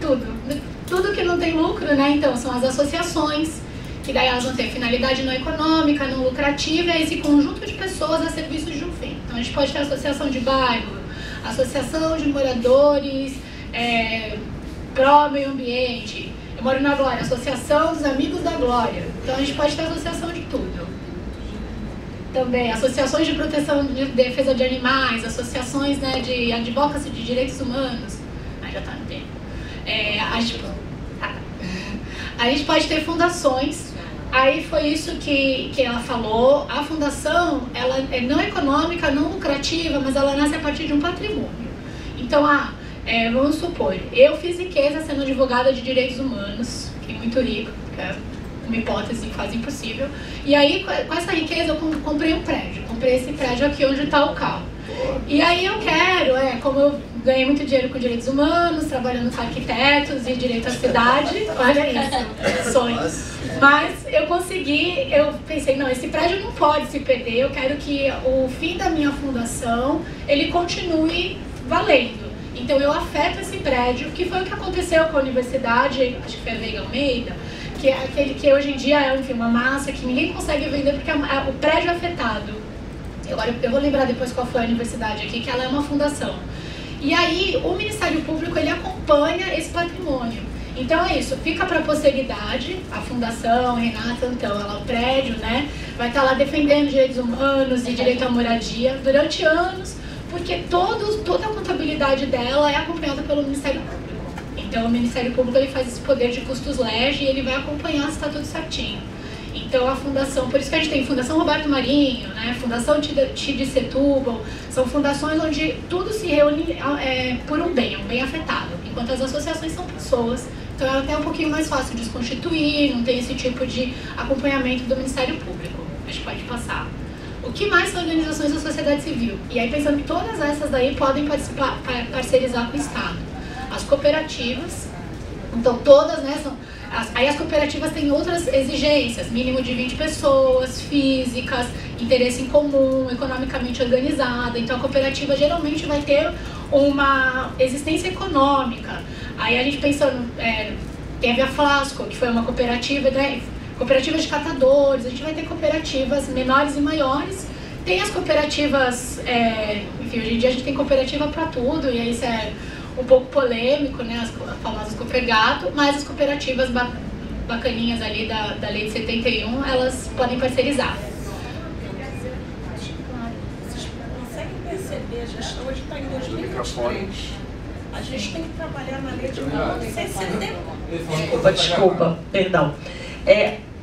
Tudo. Tudo que não tem lucro, né? Então, são as associações, que daí elas vão ter finalidade não econômica, não lucrativa, é esse conjunto de pessoas a serviço de um fim. Então, a gente pode ter associação de bairro, associação de moradores, pró-meio ambiente. Eu moro na Glória, associação dos amigos da Glória. Então, a gente pode ter associação de tudo. Também, associações de proteção de defesa de animais, associações, né, de advocacy de direitos humanos. Já está no tempo. A gente pode ter fundações. Aí foi isso que ela falou. A fundação, ela é não econômica, não lucrativa, mas ela nasce a partir de um patrimônio. Então, vamos supor, eu fiz riqueza sendo advogada de direitos humanos, fiquei muito rico, que é uma hipótese quase impossível. E aí, com essa riqueza, eu comprei um prédio. Comprei esse prédio aqui onde está o CAL. E aí eu quero, como eu ganhei muito dinheiro com direitos humanos, trabalhando com arquitetos e direito à cidade, olha isso, sonho. Mas eu pensei, não, esse prédio não pode se perder, eu quero que o fim da minha fundação, ele continue valendo. Então eu afeto esse prédio, que foi o que aconteceu com a universidade, acho que foi a Veiga Almeida, que é aquele que hoje em dia é, enfim, uma massa que ninguém consegue vender porque o prédio é afetado. Agora, eu vou lembrar depois qual foi a universidade aqui, que ela é uma fundação. E aí, o Ministério Público, ele acompanha esse patrimônio. Então é isso, fica para a posteridade, a fundação, Renata, então, ela, o prédio, né, vai estar lá defendendo direitos humanos e direito à moradia durante anos, porque toda a contabilidade dela é acompanhada pelo Ministério Público. Então, o Ministério Público ele faz esse poder de custos lege e ele vai acompanhar se está tudo certinho. Então, a fundação, por isso que a gente tem Fundação Roberto Marinho, né, Fundação TID Setúbal, são fundações onde tudo se reúne por um bem afetado, enquanto as associações são pessoas. Então, é até um pouquinho mais fácil de se constituir, não tem esse tipo de acompanhamento do Ministério Público. A gente pode passar. O que mais são organizações da sociedade civil? E aí, pensando que todas essas daí podem parcerizar com o Estado. As cooperativas, então todas, né, aí as cooperativas têm outras exigências, mínimo de 20 pessoas, físicas, interesse em comum, economicamente organizada. Então a cooperativa geralmente vai ter uma existência econômica. Aí a gente pensando, teve a Flasco, que foi uma cooperativa, né, cooperativas de catadores, a gente vai ter cooperativas menores e maiores. Tem as cooperativas, enfim, hoje em dia a gente tem cooperativa para tudo, e aí isso é um pouco polêmico, né, as famosas Coopergato, mas as cooperativas bacaninhas ali da lei de 71, elas podem parcerizar. Vocês conseguem perceber, a gestão hoje está em 2023. A gente tem que trabalhar na lei de 1970. Desculpa, perdão.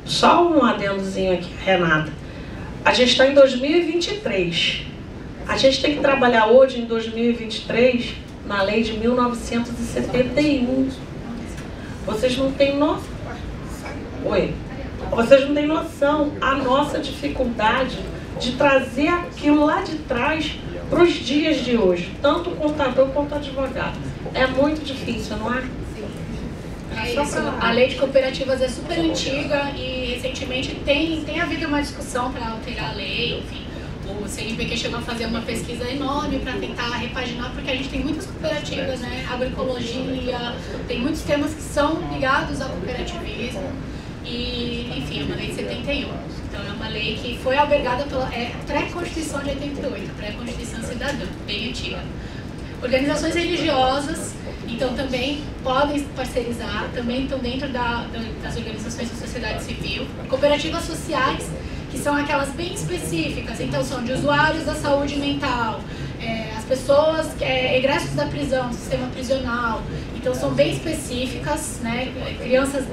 Só um adendozinho aqui, Renata. A gente está em 2023. A gente tem que trabalhar hoje, em 2023, na lei de 1971. Vocês não têm noção. Vocês não têm noção a nossa dificuldade de trazer aquilo lá de trás para os dias de hoje, tanto o contador quanto o advogado. É muito difícil, não é? A lei de cooperativas é super antiga e recentemente tem havido uma discussão para alterar a lei, enfim. O CNPq chegou a fazer uma pesquisa enorme para tentar repaginar, porque a gente tem muitas cooperativas, né? Agroecologia, tem muitos temas que são ligados ao cooperativismo e, enfim, é uma lei de 71. Então é uma lei que foi albergada pela pré-Constituição de 88, pré-Constituição Cidadã, bem antiga. Organizações religiosas, então também podem parcerizar, também estão dentro das organizações da sociedade civil. Cooperativas sociais, que são aquelas bem específicas, então são de usuários da saúde mental, as pessoas, egressos da prisão, do sistema prisional, então são bem específicas, né? Crianças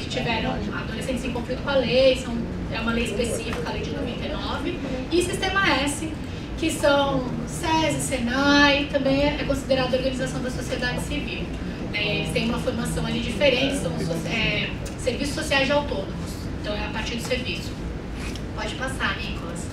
que tiveram adolescentes em conflito com a lei, é uma lei específica, a lei de 99, e Sistema S, que são SESI, SENAI, também é considerada organização da sociedade civil. Eles têm uma formação ali diferente, são serviços sociais de autônomos, então é a partir do serviço. Pode passar, Nicolas.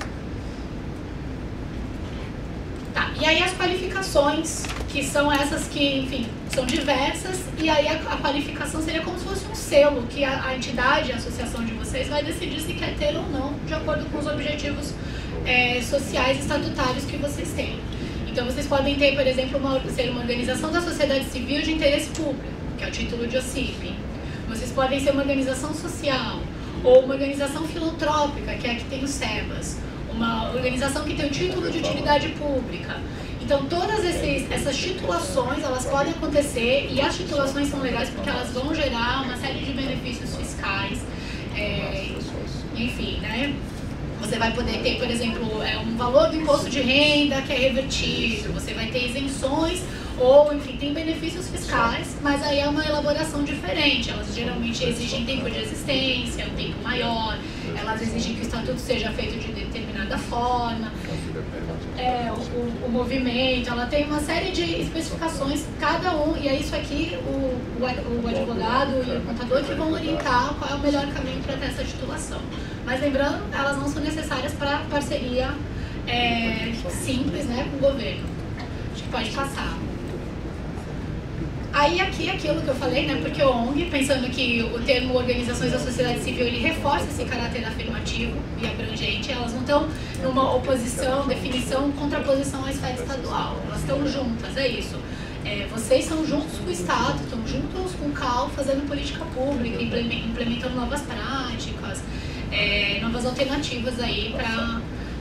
Tá, e aí as qualificações, que são essas que, enfim, são diversas, e aí a qualificação seria como se fosse um selo, que a entidade, a associação de vocês, vai decidir se quer ter ou não, de acordo com os objetivos sociais e estatutários que vocês têm. Então vocês podem ter, por exemplo, ser uma organização da sociedade civil de interesse público, que é o título de OCIP. Vocês podem ser uma organização social, ou uma organização filantrópica, que é a que tem o SEBAS, uma organização que tem o título de utilidade pública. Então, todas essas titulações, elas podem acontecer, e as titulações são legais porque elas vão gerar uma série de benefícios fiscais, enfim, né? Você vai poder ter, por exemplo, um valor do imposto de renda que é revertido, você vai ter isenções, ou, enfim, tem benefícios fiscais, mas aí é uma elaboração diferente. Elas geralmente exigem tempo de existência, um tempo maior, elas exigem que o estatuto seja feito de determinada forma, o movimento, ela tem uma série de especificações, cada um, e é isso aqui, o advogado e o contador que vão orientar qual é o melhor caminho para ter essa titulação. Mas lembrando, elas não são necessárias para parceria simples, né, com o governo. Acho que pode passar. Aí aqui aquilo que eu falei, né, porque o ONG, pensando que o termo organizações da sociedade civil, ele reforça esse caráter afirmativo e abrangente, elas não estão numa oposição, definição, contraposição à esfera estadual, elas estão juntas, é isso. Vocês são juntos com o Estado, estão juntos com o CAL, fazendo política pública, implementando novas práticas, novas alternativas aí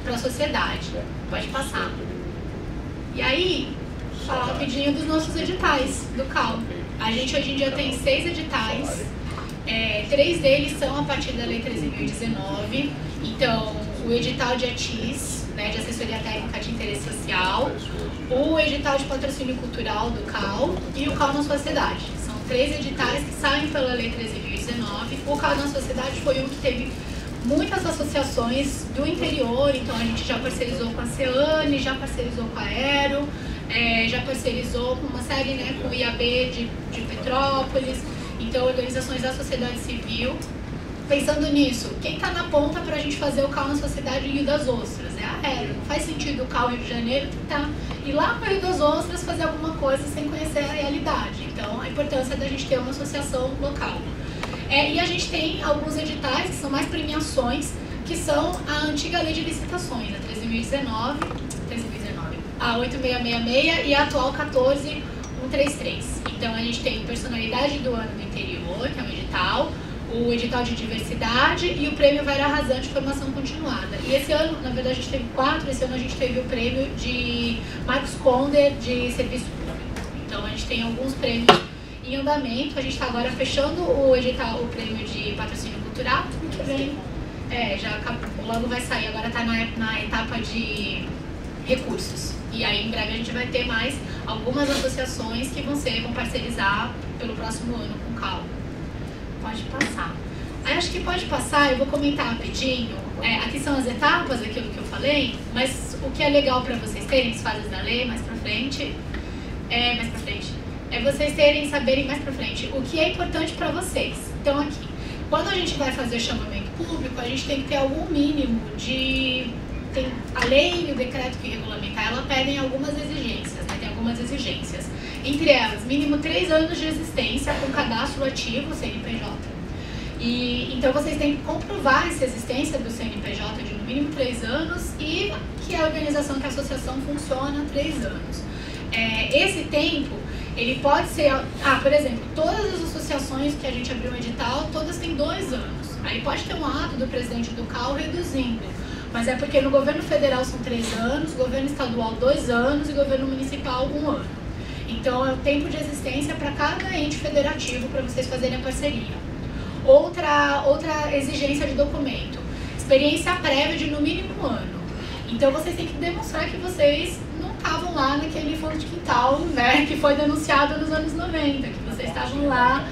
para a sociedade. Pode passar. E aí, falar rapidinho dos nossos editais do CAL. A gente hoje em dia tem 6 editais, 3 deles são a partir da Lei 13.019, então o edital de ATIS, né, de assessoria técnica de interesse social, o edital de patrocínio cultural do CAL e o CAL na Sociedade. São 3 editais que saem pela Lei 13.019. O CAL na Sociedade foi um que teve muitas associações do interior, então a gente já parcerizou com a CEANE, já parcerizou com a Aero, já parcerizou com uma série, né, com o IAB de Petrópolis, então organizações da sociedade civil. Pensando nisso, quem está na ponta para a gente fazer o CAL na Sociedade em Rio das Ostras? É a Aero. Não faz sentido o CAL Rio de Janeiro tentar ir lá para Rio das Ostras fazer alguma coisa sem conhecer a realidade. Então, a importância da gente ter uma associação local. E a gente tem alguns editais que são mais premiações, que são a antiga lei de licitações, a 13.019, a 8666 e a atual 14.133. Então, a gente tem personalidade do ano do interior, que é um edital, o edital de diversidade e o prêmio Vai Arrasante Formação Continuada. E esse ano, na verdade, a gente teve 4, esse ano a gente teve o prêmio de Marcos Conder de Serviço Público. Então, a gente tem alguns prêmios em andamento. A gente está agora fechando o edital, o prêmio de patrocínio cultural, que vem, já acabou, logo vai sair, agora está na etapa de recursos. E aí, em breve, a gente vai ter mais algumas associações que vão parcerizar pelo próximo ano com o CAL. Pode passar. Aí acho que pode passar, eu vou comentar rapidinho. Aqui são as etapas daquilo que eu falei, mas o que é legal para vocês terem, as fases da lei, mais pra frente, vocês saberem mais pra frente o que é importante para vocês. Então aqui, quando a gente vai fazer chamamento público, a gente tem que ter algum mínimo de... a lei e o decreto que regulamentar, ela pedem algumas exigências, né? Tem algumas exigências. Entre elas, mínimo 3 anos de existência com cadastro ativo, CNPJ. E, então, vocês têm que comprovar essa existência do CNPJ de no mínimo 3 anos e que a organização, que a associação funciona há 3 anos. Esse tempo, ele pode ser... por exemplo, todas as associações que a gente abriu um edital, todas têm 2 anos. Aí pode ter um ato do presidente do CAL reduzindo. Mas é porque no governo federal são 3 anos, governo estadual 2 anos e governo municipal 1 ano. Então, é o tempo de existência para cada ente federativo para vocês fazerem a parceria. Outra exigência de documento, experiência prévia de no mínimo 1 ano. Então, vocês têm que demonstrar que vocês não estavam lá naquele fundo de quintal, né, que foi denunciado nos anos 90, que vocês estavam lá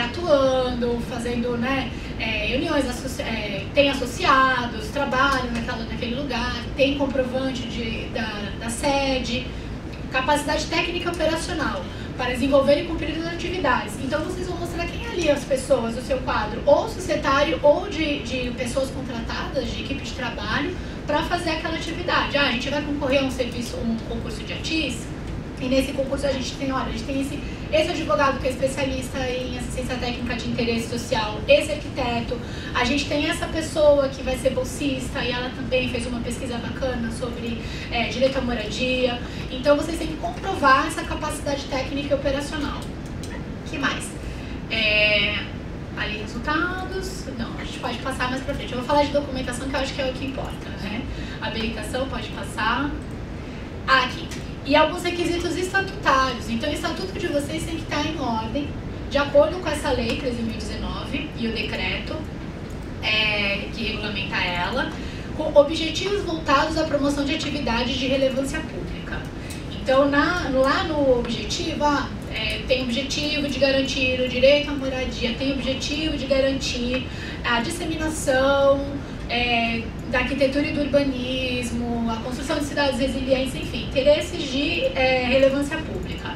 atuando, fazendo, né, reuniões, tem associados, trabalham naquele lugar, tem comprovante da sede, capacidade técnica e operacional para desenvolver e cumprir as atividades. Então, vocês vão mostrar quem é ali as pessoas do seu quadro, ou societário, ou de pessoas contratadas, de equipe de trabalho, para fazer aquela atividade. A gente vai concorrer a um concurso de ATIS, e nesse concurso a gente tem esse advogado que é especialista em assistência técnica de interesse social, esse arquiteto, a gente tem essa pessoa que vai ser bolsista e ela também fez uma pesquisa bacana sobre direito à moradia. Então vocês têm que comprovar essa capacidade técnica e operacional. O que mais? Ali resultados, não, a gente pode passar mais pra frente. Eu vou falar de documentação que eu acho que é o que importa, né? Habilitação pode passar. Aqui. E alguns requisitos estatutários. Então, o estatuto de vocês tem que estar em ordem, de acordo com essa lei 13.019 e o decreto que regulamenta ela, com objetivos voltados à promoção de atividades de relevância pública. Então, lá no objetivo, tem objetivo de garantir o direito à moradia, tem objetivo de garantir a disseminação da arquitetura e do urbanismo, a construção de cidades resilientes, enfim, interesses de relevância pública.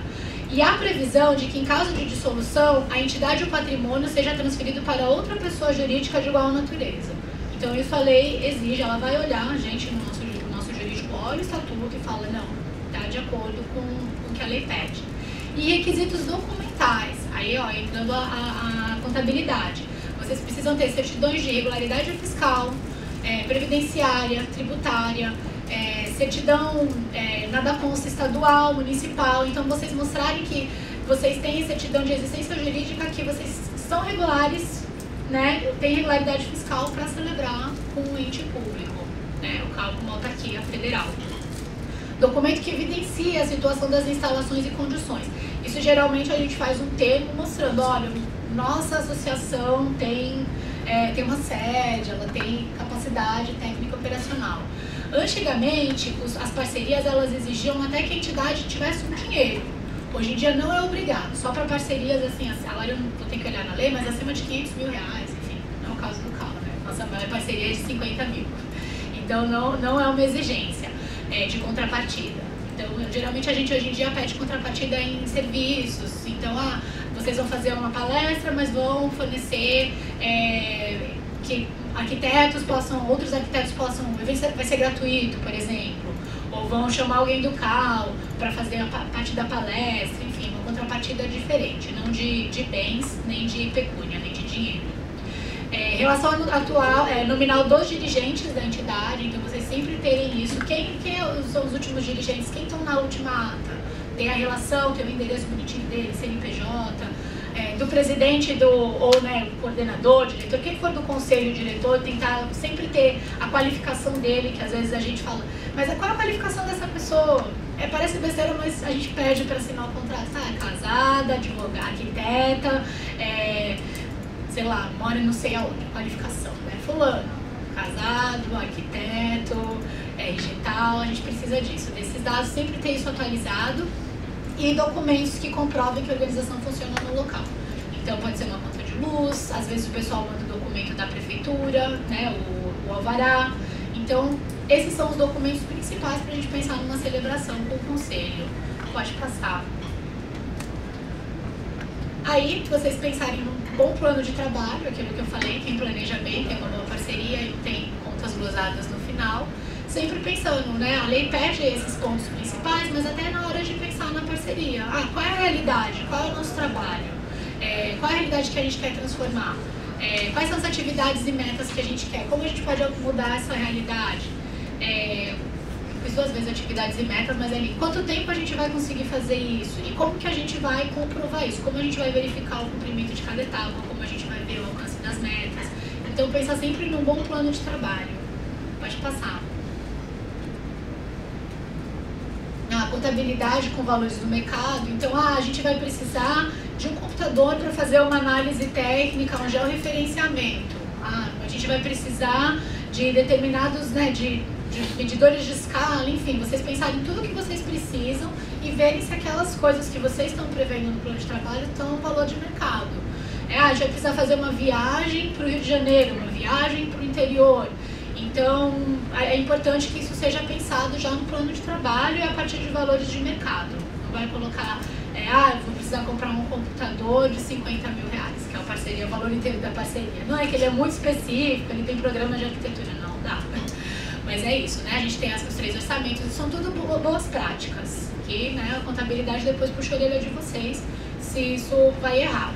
E há previsão de que, em caso de dissolução, a entidade ou patrimônio seja transferido para outra pessoa jurídica de igual natureza. Então, isso a lei exige, ela vai olhar, a gente, no nosso jurídico, olha o estatuto e fala, não, está de acordo com o que a lei pede. E requisitos documentais, aí, entrando a contabilidade. Vocês precisam ter certidões de regularidade fiscal, previdenciária, tributária, certidão, nada consta estadual, municipal. Então, vocês mostrarem que vocês têm certidão de existência jurídica, que vocês são regulares, né, tem regularidade fiscal para celebrar com o ente público, né, o CAL como autarquia federal. Documento que evidencia a situação das instalações e condições. Isso geralmente a gente faz um termo mostrando, olha, nossa associação tem uma sede, ela tem capacidade técnica operacional. Antigamente, as parcerias, elas exigiam até que a entidade tivesse um dinheiro. Hoje em dia não é obrigado, só para parcerias, assim, agora eu não vou ter que olhar na lei, mas acima de 500 mil reais, enfim, não é o caso do carro, né? Nossa maior parceria é de 50 mil. Então não é uma exigência de contrapartida. Então, geralmente a gente hoje em dia pede contrapartida em serviços. Então, vocês vão fazer uma palestra, mas vão fornecer que outros arquitetos possam, vai ser gratuito, por exemplo. Ou vão chamar alguém do CAL para fazer a parte da palestra, enfim, uma contrapartida diferente, não de bens, nem de pecúnia, nem de dinheiro. Relação atual, nominal dos dirigentes da entidade, então vocês sempre terem isso. Quem são os últimos dirigentes? Quem estão na última ata? Tem a relação, tem o endereço bonitinho dele, CNPJ, do presidente, coordenador, diretor, quem for do conselho diretor, tentar sempre ter a qualificação dele, que às vezes a gente fala, mas qual é a qualificação dessa pessoa? Parece besteira, mas a gente pede para assinar o contrato. É casada, advogada, arquiteta, sei lá, mora não sei aonde, qualificação, né? Fulano, casado, arquiteto, digital, a gente precisa disso, desses dados, sempre ter isso atualizado e documentos que comprovem que a organização funciona no local. Então pode ser uma conta de luz, às vezes o pessoal manda o documento da prefeitura, né, o alvará. Então esses são os documentos principais para a gente pensar numa celebração com o conselho. Pode passar. Aí, vocês pensarem num bom plano de trabalho, aquilo que eu falei, quem planeja bem, tem uma boa parceria e tem contas glosadas no final, sempre pensando, né? A lei pede esses pontos principais, mas até na hora de pensar na parceria. Qual é a realidade? Qual é o nosso trabalho? Qual é a realidade que a gente quer transformar? Quais são as atividades e metas que a gente quer? Como a gente pode mudar essa realidade? Fiz 2 vezes atividades e metas, mas ali, quanto tempo a gente vai conseguir fazer isso? E como que a gente vai comprovar isso? Como a gente vai verificar o cumprimento de cada etapa? Como a gente vai ver o alcance das metas? Então, pensar sempre num bom plano de trabalho. Pode passar. A contabilidade com valores do mercado. Então, a gente vai precisar de um computador para fazer uma análise técnica, um georreferenciamento. A gente vai precisar de determinados, né, de medidores de escala, enfim, vocês pensarem em tudo que vocês precisam e verem se aquelas coisas que vocês estão prevendo no plano de trabalho estão no valor de mercado. A gente vai precisar fazer uma viagem para o Rio de Janeiro, uma viagem para o interior. Então, é importante que isso seja pensado já no plano de trabalho e a partir de valores de mercado. Não vai colocar, eu vou precisar comprar um computador de 50 mil reais, que é a parceria, o valor inteiro da parceria. Não é que ele é muito específico, ele tem programa de arquitetura, não dá. Mas é isso, né? A gente tem os 3 orçamentos, são tudo boas práticas, que, né, a contabilidade depois puxa a orelha de vocês se isso vai errado.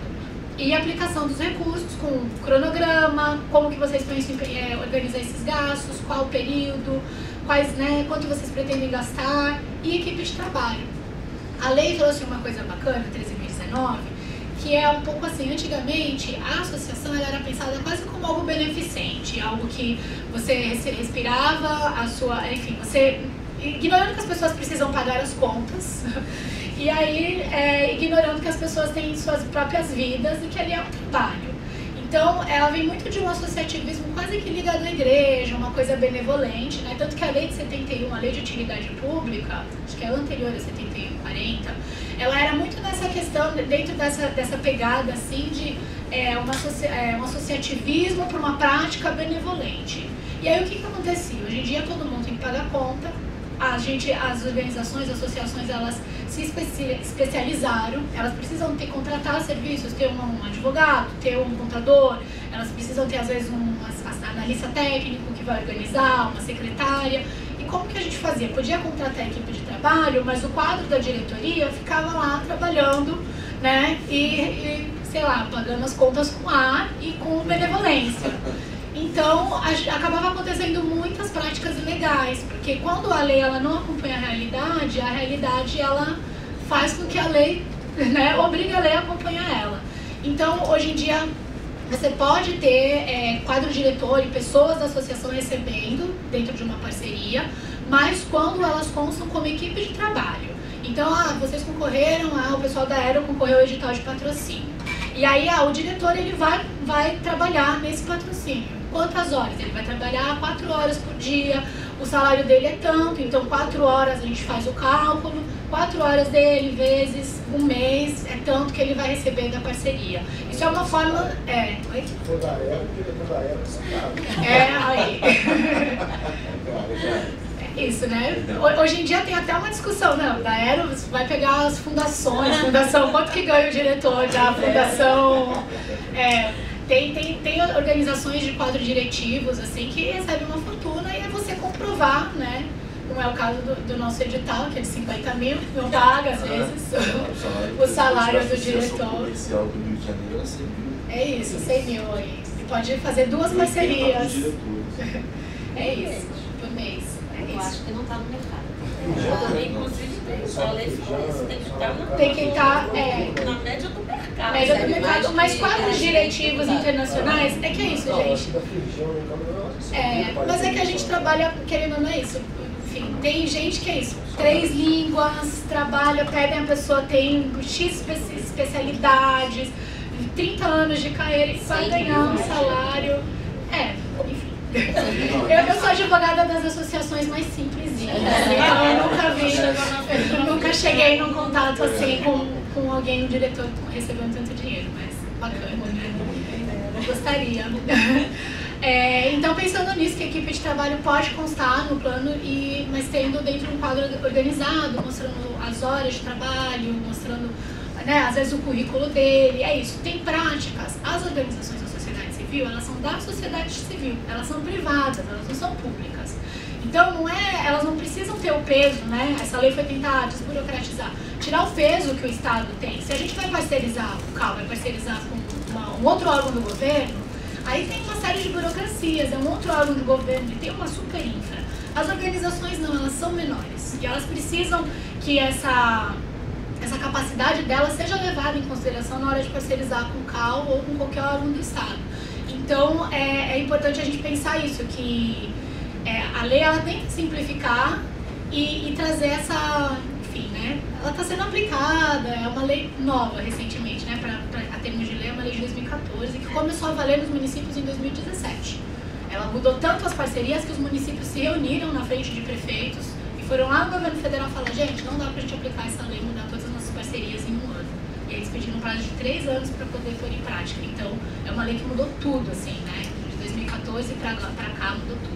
E a aplicação dos recursos com cronograma, como que vocês pensam em organizar esses gastos, qual o período, quanto vocês pretendem gastar e equipe de trabalho. A lei trouxe uma coisa bacana, 13.019, que é um pouco assim, antigamente a associação ela era pensada quase como algo beneficente, algo que você respirava enfim, você ignorando que as pessoas precisam pagar as contas, e aí ignorando que as pessoas têm suas próprias vidas e que ali é um trabalho. Então, ela vem muito de um associativismo quase que ligado à igreja, uma coisa benevolente, né? Tanto que a lei de 71, a lei de utilidade pública, acho que é anterior a 71, 40, ela era muito nessa questão, dentro dessa pegada, assim, de um associativismo para uma prática benevolente. E aí, o que acontecia? Hoje em dia, todo mundo tem que pagar conta, as organizações, as associações, elas se especializaram, elas precisam contratar serviços, ter um advogado, ter um contador, elas precisam ter às vezes um analista técnico que vai organizar, uma secretária. E como que a gente fazia? Podia contratar a equipe de trabalho, mas o quadro da diretoria ficava lá trabalhando, né, e sei lá, pagando as contas com ar e com benevolência. Então, acabava acontecendo muitas práticas ilegais, porque quando a lei ela não acompanha a realidade ela faz com que a lei, né, obriga a lei a acompanhar ela. Então, hoje em dia, você pode ter quadro diretor e pessoas da associação recebendo dentro de uma parceria, mas quando elas constam como equipe de trabalho. Então, vocês concorreram, o pessoal da Aero concorreu ao edital de patrocínio. E aí, o diretor ele vai trabalhar nesse patrocínio. Quantas horas? Ele vai trabalhar 4 horas por dia, o salário dele é tanto, então 4 horas a gente faz o cálculo, 4 horas dele vezes um mês é tanto que ele vai receber da parceria. Isso é uma forma... Oi? Aí. Isso, né? Hoje em dia tem até uma discussão, não, da Aero você vai pegar as fundações, fundação, quanto que ganha o diretor da fundação... Tem organizações de quadros diretivos, assim, que recebem uma fortuna e é você comprovar, né? Como é o caso do nosso edital, que é de 50 mil, não paga, às vezes, o salário do diretor. É isso, 100 mil aí. E pode fazer 2 parcerias. É isso, por mês. Eu acho que não está no mercado. Inclusive, a lei falou isso, tem que estar na média do mercado. Média do mercado, mas quadros diretivos internacionais, é que é isso, gente. Mas é que a gente trabalha, querendo ou não é isso. Enfim, tem gente que é isso, 3 línguas, trabalha, pedem a pessoa, tem X especialidades, 30 anos de carreira e vai ganhar um salário. Enfim. Eu sou advogada das associações mais simplesinhas, então eu nunca cheguei num contato assim com alguém, um diretor recebendo tanto dinheiro, mas bacana, né? Eu gostaria. Então, pensando nisso, que a equipe de trabalho pode constar no plano, mas tendo dentro de um quadro organizado, mostrando as horas de trabalho, mostrando, né, às vezes o currículo dele, é isso. Tem práticas. As organizações da sociedade civil, elas são da sociedade civil, elas são privadas, elas não são públicas. Então, elas não precisam ter o peso, né? Essa lei foi tentar desburocratizar, tirar o peso que o Estado tem. Se a gente vai parcerizar o CAL, vai parcerizar com um outro órgão do governo, aí tem uma série de burocracias, é um outro órgão do governo e tem uma super infra. As organizações não, elas são menores e elas precisam que essa capacidade delas seja levada em consideração na hora de parcerizar com o CAL ou com qualquer órgão do Estado. Então, é importante a gente pensar isso, que a lei ela tem que simplificar e trazer essa... Enfim, né? Ela está sendo aplicada, é uma lei nova recentemente, né? A termos de lei, é uma lei de 2014, que começou a valer nos municípios em 2017. Ela mudou tanto as parcerias que os municípios se reuniram na frente de prefeitos e foram lá no governo federal falar: gente, não dá pra gente aplicar essa lei, mudar todas as nossas parcerias em 1 ano. E aí eles pediram um prazo de 3 anos para poder pôr em prática. Então, é uma lei que mudou tudo, assim, né? De 2014 para cá mudou tudo.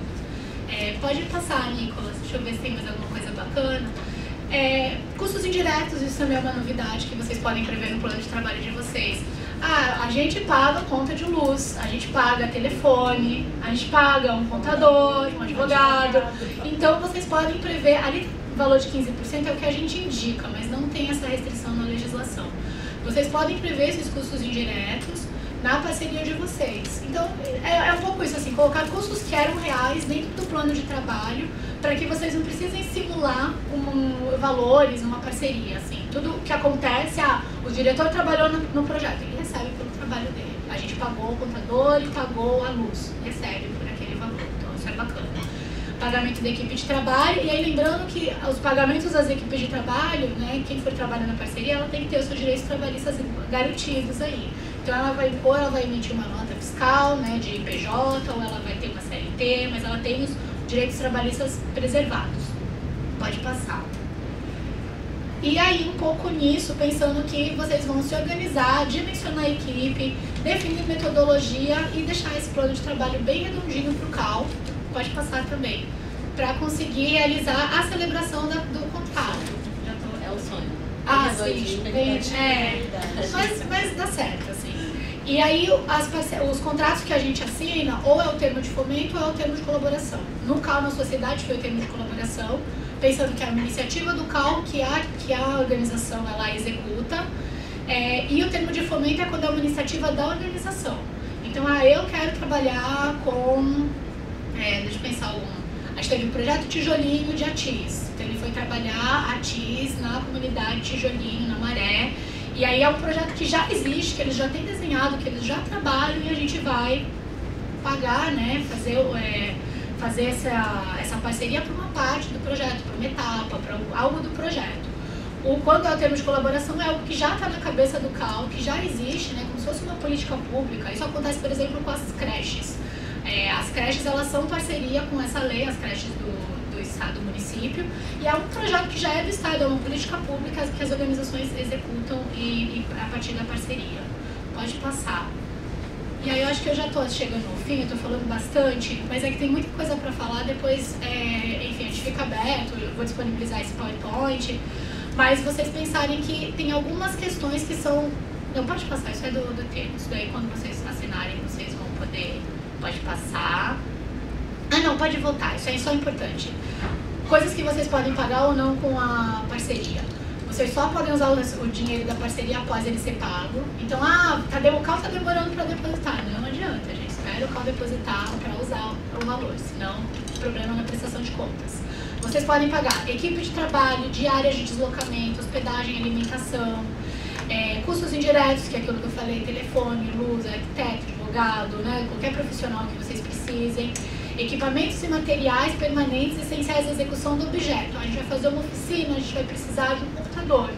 Pode passar, Nicolas, deixa eu ver se tem mais alguma coisa bacana. Custos indiretos, isso também é uma novidade que vocês podem prever no plano de trabalho de vocês. A gente paga conta de luz, a gente paga telefone, a gente paga um contador, um advogado. Então vocês podem prever, ali o valor de 15% é o que a gente indica, mas não tem essa restrição na legislação. Vocês podem prever esses custos indiretos na parceria de vocês. Então, é um pouco isso, assim, colocar custos que eram reais dentro do plano de trabalho, para que vocês não precisem simular valores numa parceria, assim. Tudo que acontece, o diretor trabalhou no projeto, ele recebe pelo trabalho dele. A gente pagou o contador e pagou a luz, recebe por aquele valor. Então, isso é bacana. Pagamento da equipe de trabalho, e aí lembrando que os pagamentos das equipes de trabalho, né, quem for trabalhar na parceria, ela tem que ter os seus direitos trabalhistas garantidos aí. Então ela vai emitir uma nota fiscal, né, de IPJ, ou ela vai ter uma CLT, mas ela tem os direitos trabalhistas preservados. Pode passar. E aí, um pouco nisso, pensando que vocês vão se organizar, dimensionar a equipe, definir metodologia e deixar esse plano de trabalho bem redondinho para o CAL, pode passar também, para conseguir realizar a celebração do contrato. É o sonho. Sim, mas dá certo, assim. E aí, os contratos que a gente assina, ou é o termo de fomento ou é o termo de colaboração. No CAL, na sociedade, foi o termo de colaboração, pensando que é uma iniciativa do CAL que a organização ela executa, e o termo de fomento é quando é uma iniciativa da organização. Então, eu quero trabalhar com... deixa eu pensar algum. A gente teve um projeto Tijolinho de Atis. Então, ele foi trabalhar Atis na comunidade Tijolinho, na Maré. E aí é um projeto que já existe, que eles já têm desenhado, que eles já trabalham, e a gente vai pagar, né, fazer essa parceria para uma parte do projeto, para uma etapa, para algo do projeto. Quando é o termo de colaboração, é algo que já está na cabeça do CAL, que já existe, né, como se fosse uma política pública. Isso acontece, por exemplo, com as creches. As creches, elas são parceria com essa lei, as creches do Estado, do município, e é um projeto que já é do Estado, é uma política pública que as organizações executam e a partir da parceria. Pode passar. E aí eu acho que eu já estou chegando ao fim, eu estou falando bastante, mas é que tem muita coisa para falar, depois, enfim, a gente fica aberto, eu vou disponibilizar esse PowerPoint, mas vocês pensarem que tem algumas questões que são... Não, pode passar, isso é do termo, isso daí quando vocês assinarem, vocês vão poder... Pode passar. Ah, não, pode voltar, isso aí é só importante. Coisas que vocês podem pagar ou não com a parceria. Vocês só podem usar o dinheiro da parceria após ele ser pago. Então, o CAL está demorando para depositar. Não adianta, gente. Espera o CAL depositar para usar o valor, senão problema na prestação de contas. Vocês podem pagar equipe de trabalho, diárias de deslocamento, hospedagem, alimentação, custos indiretos, que é aquilo que eu falei, telefone, luz, arquiteto, advogado, né, qualquer profissional que vocês precisem, equipamentos e materiais permanentes essenciais à execução do objeto. A gente vai fazer uma oficina, a gente vai precisar de um computador,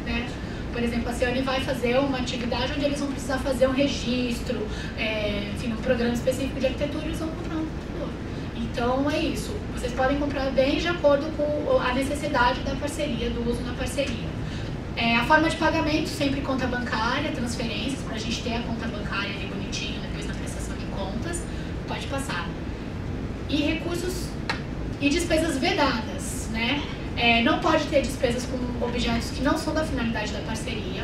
né? Por exemplo, a Ciane vai fazer uma atividade onde eles vão precisar fazer um registro, enfim, um programa específico de arquitetura, eles vão comprar um computador. Então, é isso. Vocês podem comprar bem de acordo com a necessidade da parceria, do uso na parceria. A forma de pagamento, sempre conta bancária, transferências, para a gente ter a conta bancária ali bonitinho, depois na prestação de contas, pode passar. E recursos e despesas vedadas, né? Não pode ter despesas com objetos que não são da finalidade da parceria.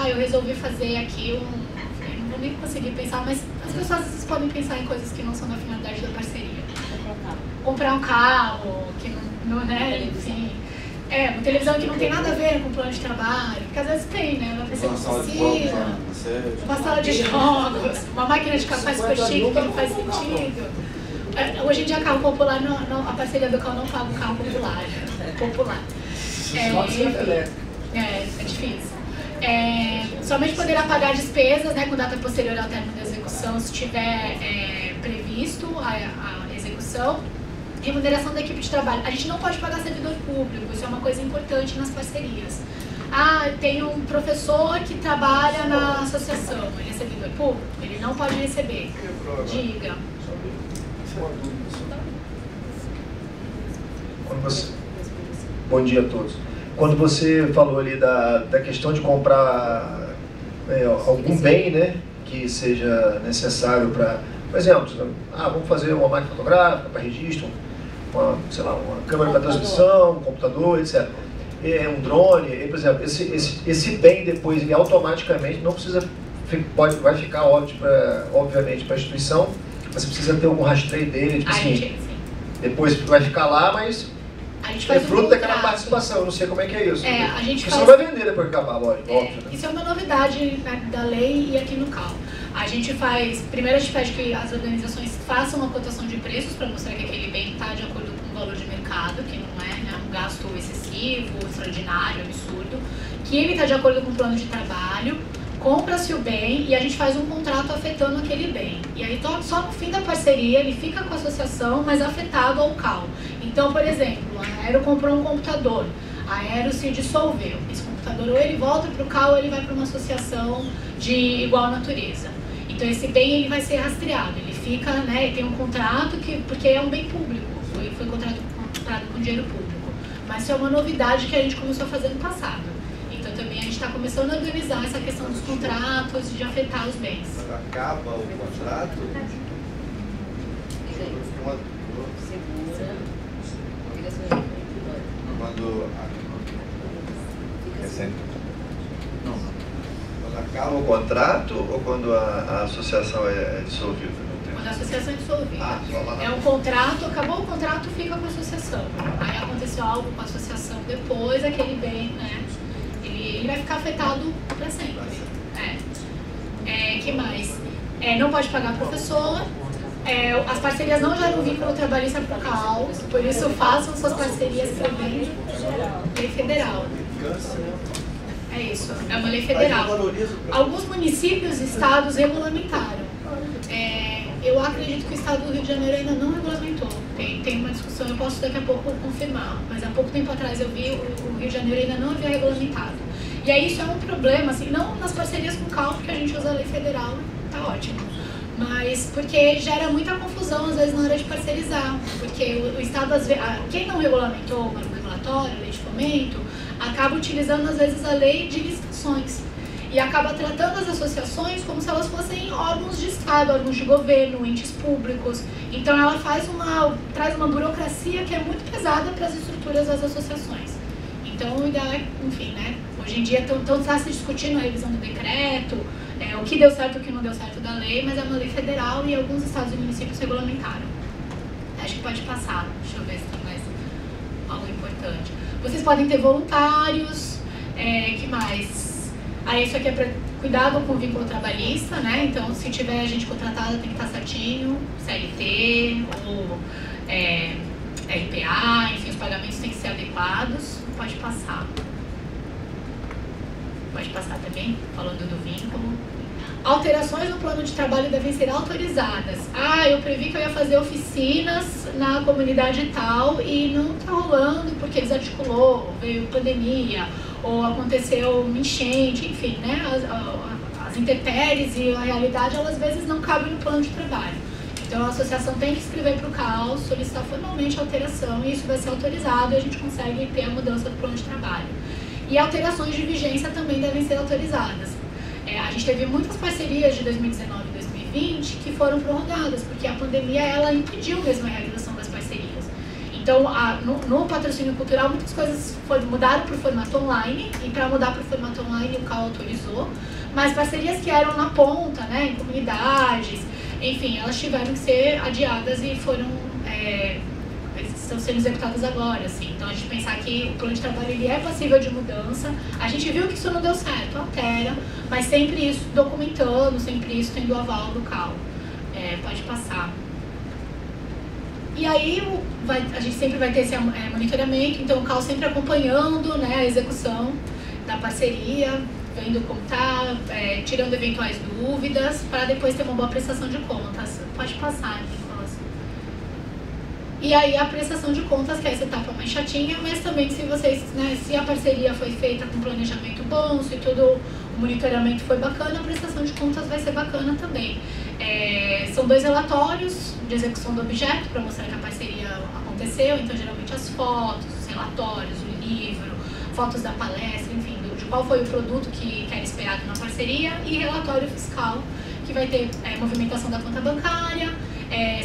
Eu resolvi fazer aqui eu não vou nem conseguir pensar, mas as pessoas às vezes podem pensar em coisas que não são da finalidade da parceria. Comprar um carro, que não né, enfim... uma televisão que não tem nada a ver com o plano de trabalho, porque às vezes tem, né? Uma pessoa precisa, uma sala de jogos, uma máquina de café super chique que não faz sentido. Hoje em dia, carro popular, a parceria do carro não paga o carro popular. É difícil. Somente poderá pagar despesas, né, com data posterior ao término da execução, se tiver previsto a execução. Remuneração da equipe de trabalho. A gente não pode pagar servidor público, isso é uma coisa importante nas parcerias. Tem um professor que trabalha na associação, ele é servidor público, ele não pode receber. Diga. Bom dia a todos. Quando você falou ali da questão de comprar algum bem, né, que seja necessário para, por exemplo, vamos fazer uma máquina fotográfica para registro, uma câmera para transmissão, um computador, etc. Um drone, por exemplo, esse bem depois ele automaticamente não precisa, vai ficar obviamente para a instituição, mas você precisa ter algum rastreio dele, tipo assim, depois vai ficar lá, mas é fruto daquela participação, eu não sei como é que é isso. Porque você não vai vender depois que acabar, lógico, óbvio. Né? Isso é uma novidade da lei e aqui no CAL. A gente primeiro a gente pede que as organizações façam uma cotação de preços para mostrar que aquele bem está de acordo com o valor de mercado, que não é, né, um gasto excessivo, extraordinário, absurdo, que ele está de acordo com o plano de trabalho, compra-se o bem e a gente faz um contrato afetando aquele bem. E aí só no fim da parceria ele fica com a associação, mas afetado ao CAL. Então, por exemplo, a Aero comprou um computador, a Aero se dissolveu. Esse computador ou ele volta para o CAL ou ele vai para uma associação de igual natureza. Então esse bem ele vai ser rastreado, ele fica, né, tem um contrato porque é um bem público, foi contrato com dinheiro público. Mas isso é uma novidade que a gente começou a fazer no passado. Então também a gente está começando a organizar essa questão dos contratos e de afetar os bens. Quando acaba o contrato, quando acaba o contrato ou quando a associação é dissolvida? Quando a associação é dissolvida. O contrato, acabou o contrato, fica com a associação. Aí aconteceu algo com a associação depois, aquele bem, né? Ele vai ficar afetado para sempre. Que mais? Não pode pagar professor. As parcerias não geram vínculo trabalhista para o CAL, por isso façam suas parcerias também. Lei federal. É isso, é uma lei federal. Alguns municípios e estados regulamentaram. Eu acredito que o estado do Rio de Janeiro ainda não regulamentou. Tem uma discussão, eu posso daqui a pouco confirmar, mas há pouco tempo atrás eu vi o Rio de Janeiro ainda não havia regulamentado. E aí isso é um problema, assim, não nas parcerias com o CAL, porque a gente usa a lei federal, tá ótimo. Mas porque gera muita confusão, às vezes, na hora de parcerizar. Porque o Estado, às vezes, quem não regulamentou o marco regulatório, a lei de fomento, acaba utilizando, às vezes, a lei de licitações. E acaba tratando as associações como se elas fossem órgãos de Estado, órgãos de governo, entes públicos. Então, ela traz uma burocracia que é muito pesada para as estruturas das associações. Então, o ideal é, enfim, né? Hoje em dia está se discutindo a revisão do decreto, o que deu certo e o que não deu certo da lei, mas é uma lei federal e alguns estados e municípios regulamentaram. Acho que pode passar. Deixa eu ver se tem mais algo importante. Vocês podem ter voluntários, que mais? Isso aqui é para cuidado com o vínculo trabalhista, né? Então, se tiver gente contratada, tem que estar certinho, CLT ou RPA, enfim, os pagamentos têm que ser adequados. Pode passar. Pode passar também, falando do vínculo. Alterações no plano de trabalho devem ser autorizadas. Eu previ que eu ia fazer oficinas na comunidade tal e não está rolando porque desarticulou, veio pandemia, ou aconteceu uma enchente, enfim, né? As intempéries e a realidade, elas às vezes não cabem no plano de trabalho. Então a associação tem que escrever para o CAL, solicitar formalmente a alteração e isso vai ser autorizado e a gente consegue ter a mudança do plano de trabalho. E alterações de vigência também devem ser autorizadas. A gente teve muitas parcerias de 2019 e 2020 que foram prorrogadas, porque a pandemia ela impediu mesmo a realização das parcerias. Então, no patrocínio cultural, muitas coisas mudaram para o formato online, e para mudar para o formato online o CAL autorizou, mas parcerias que eram na ponta, né, em comunidades, enfim, elas tiveram que ser adiadas e estão sendo executadas agora, assim. Então, a gente pensar que o plano de trabalho ele é passível de mudança. A gente viu que isso não deu certo, altera, mas sempre isso documentando, sempre isso tendo o aval do CAL. Pode passar. E aí, a gente sempre vai ter esse monitoramento, então o CAL sempre acompanhando, né, a execução da parceria, vendo como está, tirando eventuais dúvidas, para depois ter uma boa prestação de contas. Pode passar, Nicolas. E aí a prestação de contas, que é essa etapa mais chatinha, mas também se a parceria foi feita com planejamento bom, se todo o monitoramento foi bacana, a prestação de contas vai ser bacana também. São 2 relatórios de execução do objeto para mostrar que a parceria aconteceu, então geralmente as fotos, os relatórios, o livro, fotos da palestra, enfim, de qual foi o produto que era esperado na parceria, e relatório fiscal, que vai ter movimentação da conta bancária,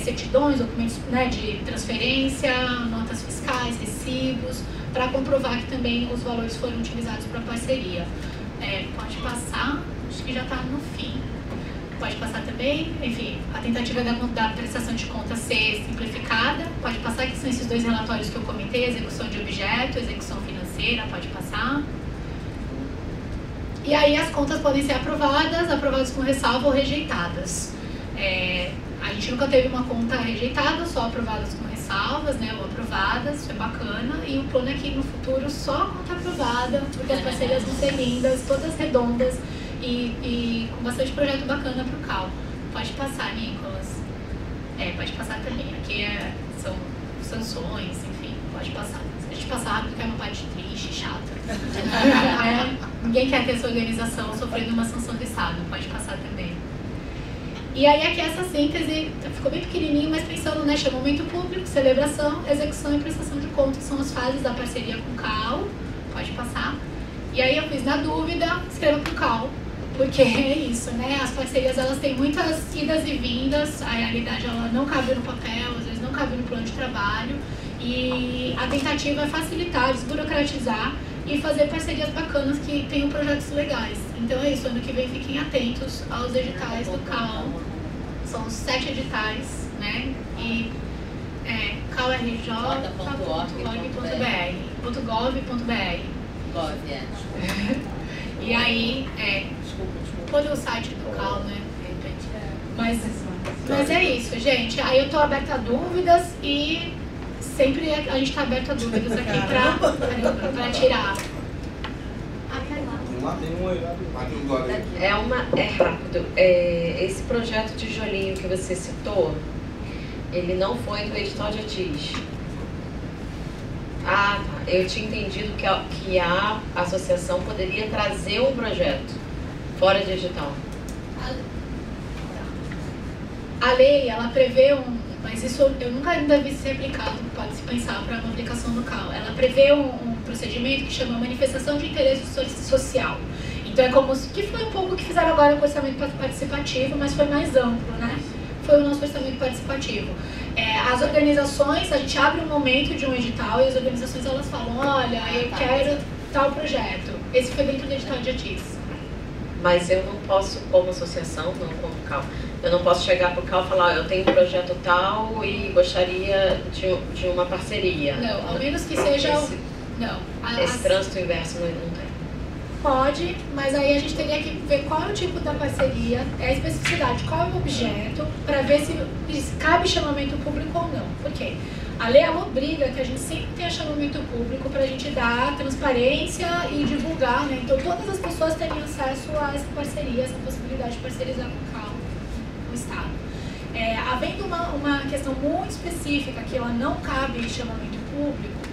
certidões, documentos, né, de transferência, notas fiscais, recibos, para comprovar que também os valores foram utilizados para a parceria. Pode passar, acho que já está no fim. Pode passar também, enfim, a tentativa da prestação de contas ser simplificada. Pode passar, que são esses 2 relatórios que eu comentei, execução de objeto, execução financeira, pode passar. E aí as contas podem ser aprovadas com ressalva ou rejeitadas. A gente nunca teve uma conta rejeitada, só aprovadas com ressalvas, né, ou aprovadas, isso é bacana. E o plano é que no futuro só conta aprovada, porque as parcerias vão ser lindas, todas redondas e com bastante projeto bacana para o CAL. Pode passar, Nicolas. Pode passar também. Aqui são sanções, enfim, pode passar. Se a gente passar rápido, porque é uma parte triste, chata. Ninguém quer ter essa organização sofrendo uma sanção do Estado, pode passar também. E aí aqui essa síntese ficou bem pequenininho, mas pensando, né, chamamento público, celebração, execução e prestação de contas, são as fases da parceria com o CAL, pode passar. E aí eu fiz, na dúvida, escreva para o CAL, porque é isso, né, as parcerias elas têm muitas idas e vindas, a realidade ela não cabe no papel, às vezes não cabe no plano de trabalho, e a tentativa é facilitar, desburocratizar e fazer parcerias bacanas que tenham projetos legais. Então é isso, ano que vem fiquem atentos aos editais do CAL. São 7 editais, né? E calrj.gov.br. E aí, põe o site do CAL, né? Mas é isso, gente. Aí eu tô aberta a dúvidas e sempre a gente tá aberto a dúvidas aqui pra tirar. É rápido. Esse projeto de tijolinho que você citou, ele não foi do edital de ATIS. Ah, tá. Eu tinha entendido que a associação poderia trazer um projeto fora de edital. A lei, ela prevê mas isso eu nunca ainda vi ser aplicado, pode se pensar para uma aplicação no CAL. Ela prevê um procedimento que chama manifestação de interesse social. Então é como que foi um pouco o que fizeram agora com o orçamento participativo, mas foi mais amplo, né? Foi o nosso orçamento participativo. As organizações, a gente abre um momento de um edital e as organizações elas falam, olha, eu quero tal projeto. Esse foi dentro do edital de ATIS. Mas eu não posso, como associação, não como CAL, eu não posso chegar para o CAL e falar, eu tenho um projeto tal e gostaria de uma parceria. Não, ao menos que seja... Esse trânsito inverso não tem. Pode, mas aí a gente teria que ver qual é o tipo da parceria, a especificidade, qual é o objeto, para ver se cabe chamamento público ou não. Por quê? A lei ela obriga que a gente sempre tenha chamamento público para a gente dar transparência e divulgar, né? Então todas as pessoas teriam acesso a essa parceria, essa possibilidade de parcerizar com o CAL, com o Estado. Havendo uma questão muito específica que ela não cabe em chamamento público,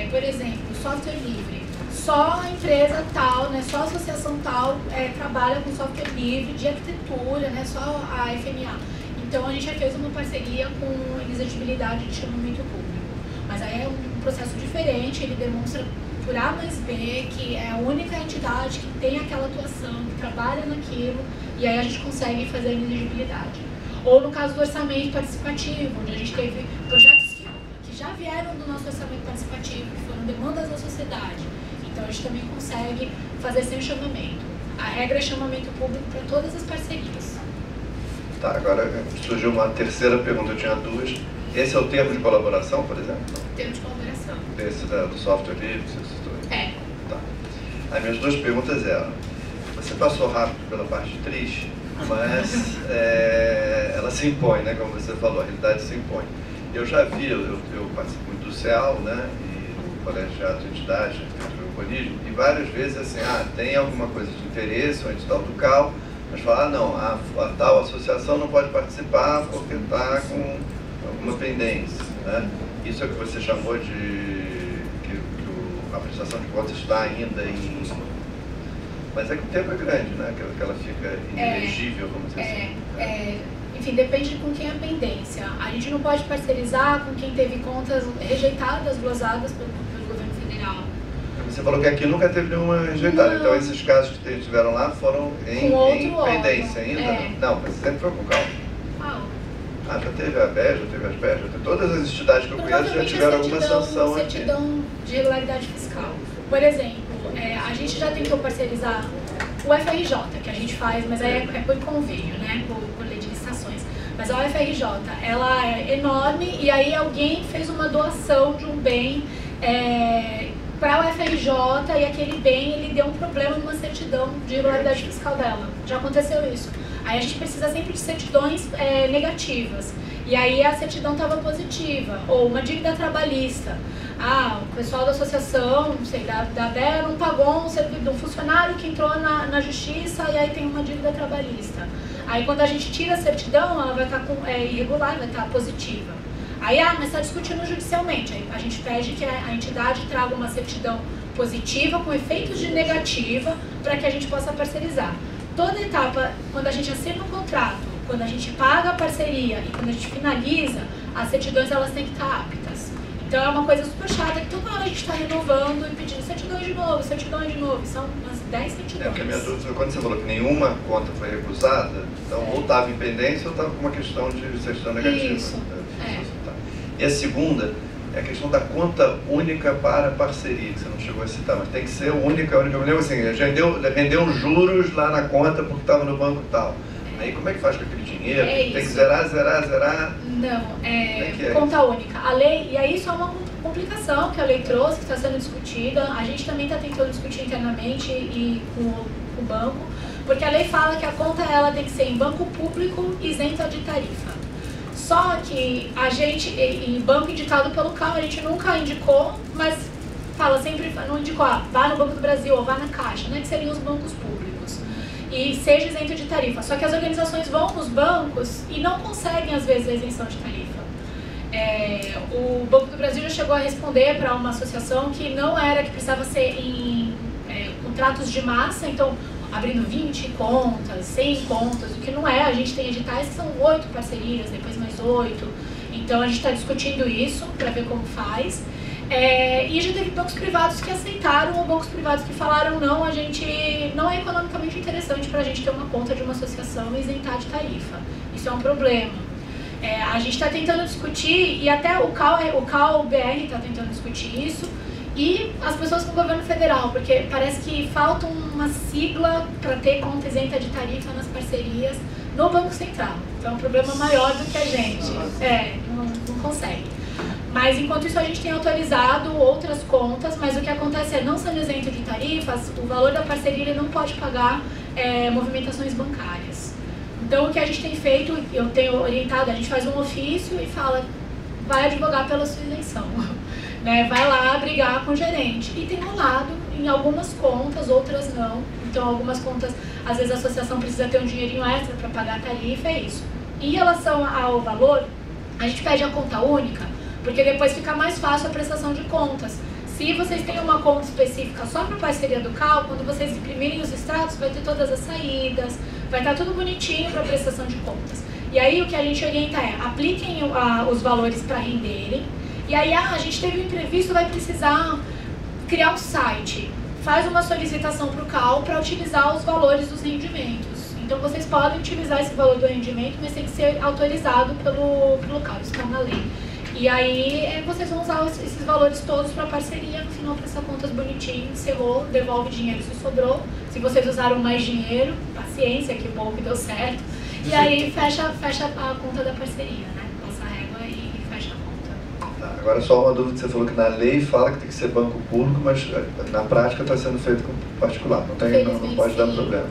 por exemplo, software livre. Só a empresa tal, né, só a associação tal trabalha com software livre de arquitetura, né, só a FMA. Então a gente já fez uma parceria com exigibilidade de chamamento público. Mas aí é um processo diferente, ele demonstra por A mais B que é a única entidade que tem aquela atuação, que trabalha naquilo, e aí a gente consegue fazer a exigibilidade. Ou no caso do orçamento participativo, onde a gente teve projetos que já vieram do nosso orçamento participativo, que foram demandas da sociedade. Então a gente também consegue fazer sem chamamento. A regra é chamamento público para todas as parcerias. Tá, agora surgiu uma terceira pergunta, eu tinha duas. Esse é o termo de colaboração, por exemplo? Termo de colaboração. Esse do software livre, você citou? Tá. As minhas duas perguntas eram, você passou rápido pela parte triste, mas ela se impõe, né? Como você falou, a realidade se impõe. Eu já vi, eu participo muito do CEAL, né? E Colégio de Teatro e Entidade, Arquitetura e Urbanismo, e várias vezes assim, tem alguma coisa de interesse, um edital do CAL, mas fala, não, a tal associação não pode participar porque está com alguma pendência, né? Isso é o que você chamou de que a prestação de contas está ainda em... Mas é que o tempo é grande, né? Que ela fica inelegível, vamos dizer assim. Enfim, depende com quem é a pendência. A gente não pode parcerizar com quem teve contas rejeitadas, glosadas pelo governo federal. Você falou que aqui nunca teve nenhuma rejeitada, então esses casos que tiveram lá foram em pendência ainda? Não, mas sempre foi com calma. Qual? Já teve a BES, já teve as BES, todas as entidades que eu conheço já tiveram alguma sanção aqui. Certidão de regularidade fiscal. Por exemplo, a gente já tentou parcerizar o FRJ, que a gente faz, mas aí é por convênio, né, por lei de licitações. Mas a UFRJ, ela é enorme e aí alguém fez uma doação de um bem para a UFRJ e aquele bem ele deu um problema numa certidão de regularidade fiscal dela. Já aconteceu isso. Aí a gente precisa sempre de certidões negativas. E aí a certidão estava positiva. Ou uma dívida trabalhista. O pessoal da associação, não sei, da DEA não pagou um funcionário que entrou na justiça e aí tem uma dívida trabalhista. Aí quando a gente tira a certidão, ela vai estar irregular, vai estar positiva. Aí, mas está discutindo judicialmente. Aí a gente pede que a entidade traga uma certidão positiva com efeitos de negativa para que a gente possa parcerizar. Toda etapa, quando a gente assina um contrato, quando a gente paga a parceria e quando a gente finaliza, as certidões elas têm que estar aptas. Então é uma coisa super chata que toda hora a gente está renovando e pedindo certidões de novo, são umas 10 certidões. Porque a minha dúvida foi quando você falou que nenhuma conta foi recusada, então ou estava em pendência ou estava com uma questão de certidão negativa. Isso, E a segunda é a questão da conta única para parceria, que você não chegou a citar, mas tem que ser única. Eu lembro assim, já rendeu juros lá na conta porque estava no banco tal. Aí como é que faz com aquele dinheiro? Tem que zerar? Não, conta única. A lei, e aí isso é uma complicação que a lei trouxe, que está sendo discutida. A gente também está tentando discutir internamente e com o banco, porque a lei fala que a conta ela tem que ser em banco público isenta de tarifa. Só que a gente, em banco indicado pelo CAL, a gente nunca indicou, mas fala sempre, não indicou, vá no Banco do Brasil ou vá na Caixa, né, que seriam os bancos públicos. E seja isento de tarifa. Só que as organizações vão nos bancos e não conseguem, às vezes, a isenção de tarifa. O Banco do Brasil já chegou a responder para uma associação que não era, que precisava ser em contratos de massa, então abrindo 20 contas, 100 contas, o que não é. A gente tem editais que são 8 parcerias, depois mais 8. Então a gente está discutindo isso para ver como faz. E já teve bancos privados que aceitaram ou bancos privados que falaram não, a gente não é economicamente interessante para a gente ter uma conta de uma associação e isentar de tarifa. Isso é um problema. A gente está tentando discutir, e até o CAL-BR está tentando discutir isso, e as pessoas com o governo federal, porque parece que falta uma sigla para ter conta isenta de tarifa nas parcerias no Banco Central. Então é um problema maior do que a gente. Não consegue. Mas enquanto isso a gente tem autorizado outras contas, mas o que acontece não sendo isento de tarifas, o valor da parceria ele não pode pagar movimentações bancárias. Então o que a gente tem feito, eu tenho orientado, a gente faz um ofício e fala, vai advogar pela sua isenção. Vai lá brigar com o gerente. E tem rolado em algumas contas, outras não. Então algumas contas, às vezes a associação precisa ter um dinheirinho extra para pagar a tarifa, é isso. Em relação ao valor, a gente pede a conta única, porque depois fica mais fácil a prestação de contas. Se vocês têm uma conta específica só para parceria do CAL, quando vocês imprimirem os extratos, vai ter todas as saídas, vai estar tudo bonitinho para prestação de contas. E aí o que a gente orienta apliquem os valores para renderem. E aí a gente teve um imprevisto, vai precisar criar um site. Faz uma solicitação para o CAL para utilizar os valores dos rendimentos. Então vocês podem utilizar esse valor do rendimento, mas tem que ser autorizado pelo CAL, isso está na lei. E aí vocês vão usar esses valores todos para parceria, no final presta contas bonitinho, encerrou, devolve dinheiro se sobrou. Se vocês usaram mais dinheiro, paciência, que bom que deu certo. E aí fecha a conta da parceria, né? Passa a régua e fecha a conta. Agora só uma dúvida, você falou que na lei fala que tem que ser banco público, mas na prática está sendo feito com particular, não pode dar problema.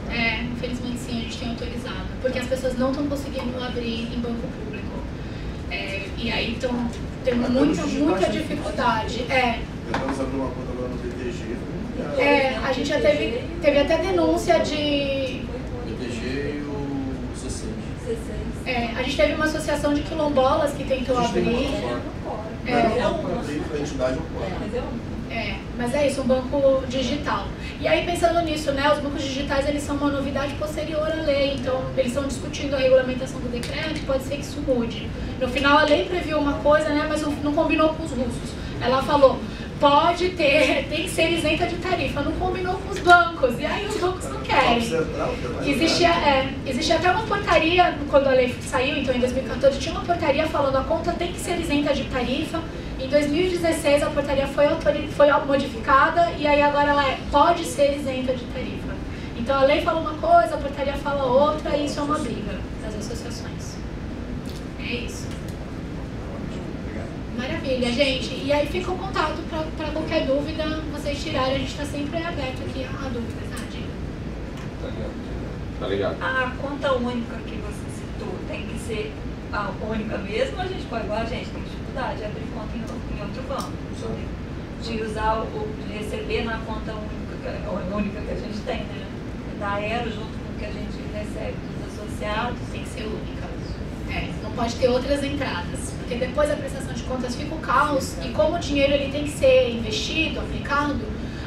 Infelizmente sim, a gente tem autorizado, porque as pessoas não estão conseguindo abrir em banco público. E aí estão tendo muita dificuldade. Tentamos abrir uma conta agora no BTG. A gente já teve até denúncia de... BTG e o C6. A gente teve uma associação de quilombolas que tentou abrir. Mas é isso, um banco digital. E aí pensando nisso, os bancos digitais eles são uma novidade posterior à lei, então eles estão discutindo a regulamentação do decreto, pode ser que isso mude. No final a lei previu uma coisa, mas não combinou com os russos. Ela falou, tem que ser isenta de tarifa, não combinou com os bancos, e aí os bancos não querem. Existia até uma portaria, quando a lei saiu, então em 2014, tinha uma portaria falando a conta tem que ser isenta de tarifa. Em 2016 a portaria foi modificada e aí agora ela pode ser isenta de tarifa. Então a lei fala uma coisa, a portaria fala outra e isso é uma briga das associações. É isso. Maravilha, gente. E aí fica o contato para qualquer dúvida vocês tirarem. A gente está sempre aberto aqui a dúvidas. Tá ligado. A conta única que você citou tem que ser a única mesmo ou a gente pode, igual a gente tem dificuldade de abrir conta em outro banco? De usar de receber na conta única que a gente tem, né? Da Aero junto com o que a gente recebe dos associados. Tem que ser única. Não pode ter outras entradas, porque depois a prestação de contas fica um caos e como o dinheiro ele tem que ser investido, aplicado,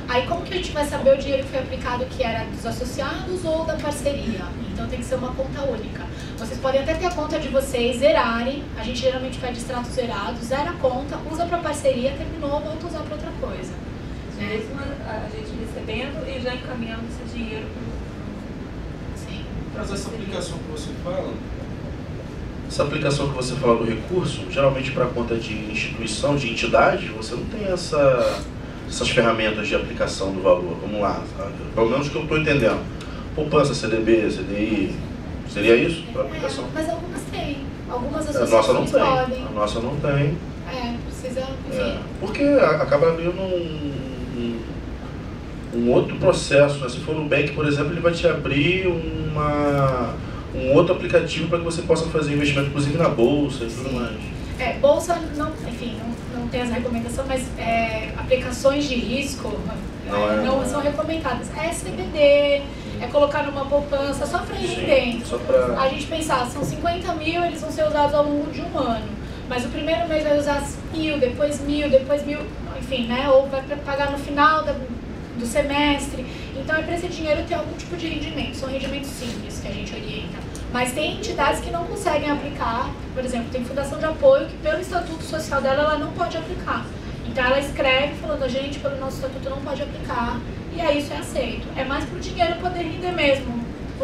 aí como que a gente vai saber o dinheiro que foi aplicado que era dos associados ou da parceria? Então tem que ser uma conta única. Vocês podem até ter a conta de vocês, zerarem, a gente geralmente pede extrato zerado, zera a conta, usa para parceria, terminou, volta a usar para outra coisa. Mesmo a gente recebendo e já encaminhando esse dinheiro para... Sim. Mas essa aplicação que você fala do recurso, geralmente para conta de instituição, de entidade, você não tem essas ferramentas de aplicação do valor. Vamos lá, pelo menos que eu estou entendendo. Poupança, CDB, CDI, seria isso para aplicação? Mas algumas têm. Algumas associações podem. A nossa não tem. Precisa... Enfim. Porque acaba abrindo um outro processo. Se for no Nubank, por exemplo, ele vai te abrir um outro aplicativo para que você possa fazer investimento, inclusive na bolsa e tudo mais. Bolsa, não tem essa recomendação, mas aplicações de risco não são recomendadas. CBD, colocar numa poupança só para ir dentro. A gente pensar, são 50 mil, eles vão ser usados ao longo de um ano. Mas o primeiro mês vai usar 1.000, depois 1.000, depois 1.000, enfim, ou vai pagar no final do semestre. Então é para esse dinheiro ter algum tipo de rendimento, são rendimentos simples que a gente orienta. Mas tem entidades que não conseguem aplicar, por exemplo, tem fundação de apoio que pelo estatuto social dela ela não pode aplicar. Então ela escreve falando, a gente pelo nosso estatuto não pode aplicar, e aí isso é aceito. É mais para o dinheiro poder render mesmo,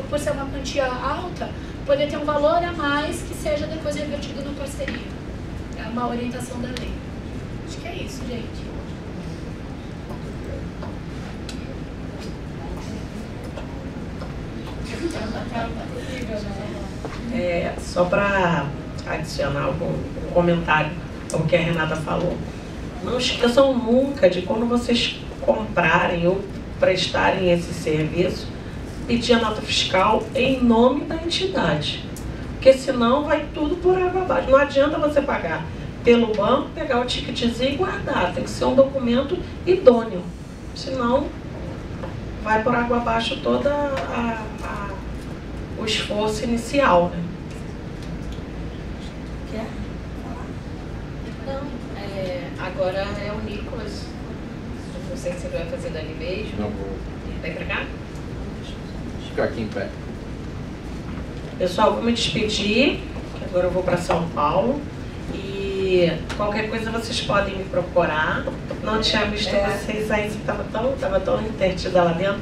por ser uma quantia alta, poder ter um valor a mais que seja depois revertido na parceria. É uma orientação da lei. Acho que é isso, gente. Só para adicionar algum comentário ao que a Renata falou. Não esqueçam nunca de quando vocês comprarem ou prestarem esse serviço, pedir a nota fiscal em nome da entidade. Porque senão vai tudo por água abaixo. Não adianta você pagar pelo banco, pegar o ticketzinho e guardar. Tem que ser um documento idôneo. Senão vai por água abaixo todo o esforço inicial, né? Quer falar? Não, agora é o Nicolas. Não sei se você vai fazer dali mesmo. Não vou. Vem pra cá? Ficar aqui em pé. Pessoal, vou me despedir, que agora eu vou para São Paulo. E qualquer coisa vocês podem me procurar. Não tinha visto vocês aí, você estava tão entretida lá dentro.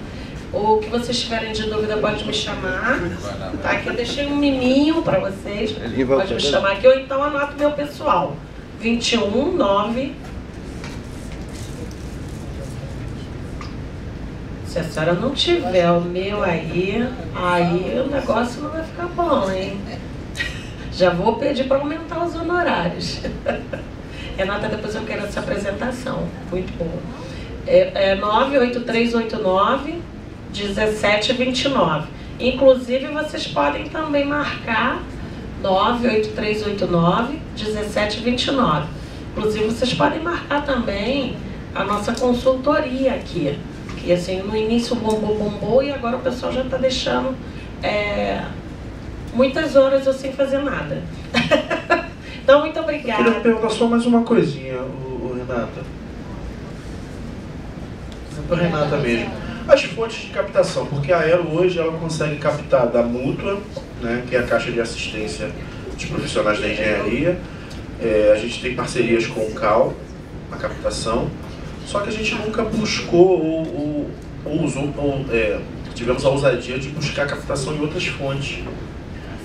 O que vocês tiverem de dúvida pode me chamar. Tá? Aqui eu deixei um miminho para vocês. Pode me chamar aqui, ou então anoto meu pessoal. 219. Se a senhora não tiver o meu aí o negócio não vai ficar bom, hein? Já vou pedir para aumentar os honorários. Renata, depois eu quero essa apresentação. Muito boa. 98389-1729. Inclusive, vocês podem também marcar 98389-1729. Inclusive, vocês podem marcar também a nossa consultoria aqui. Que assim, no início bombou e agora o pessoal já está deixando muitas horas eu sem fazer nada. Então, muito obrigada. Eu queria perguntar só mais uma coisinha, Renata. Para Renata mesmo. As fontes de captação, porque a Aero hoje ela consegue captar da Mútua, né, que é a Caixa de Assistência dos Profissionais da Engenharia. A gente tem parcerias com o CAL, a captação, só que a gente nunca buscou tivemos a ousadia de buscar captação em outras fontes.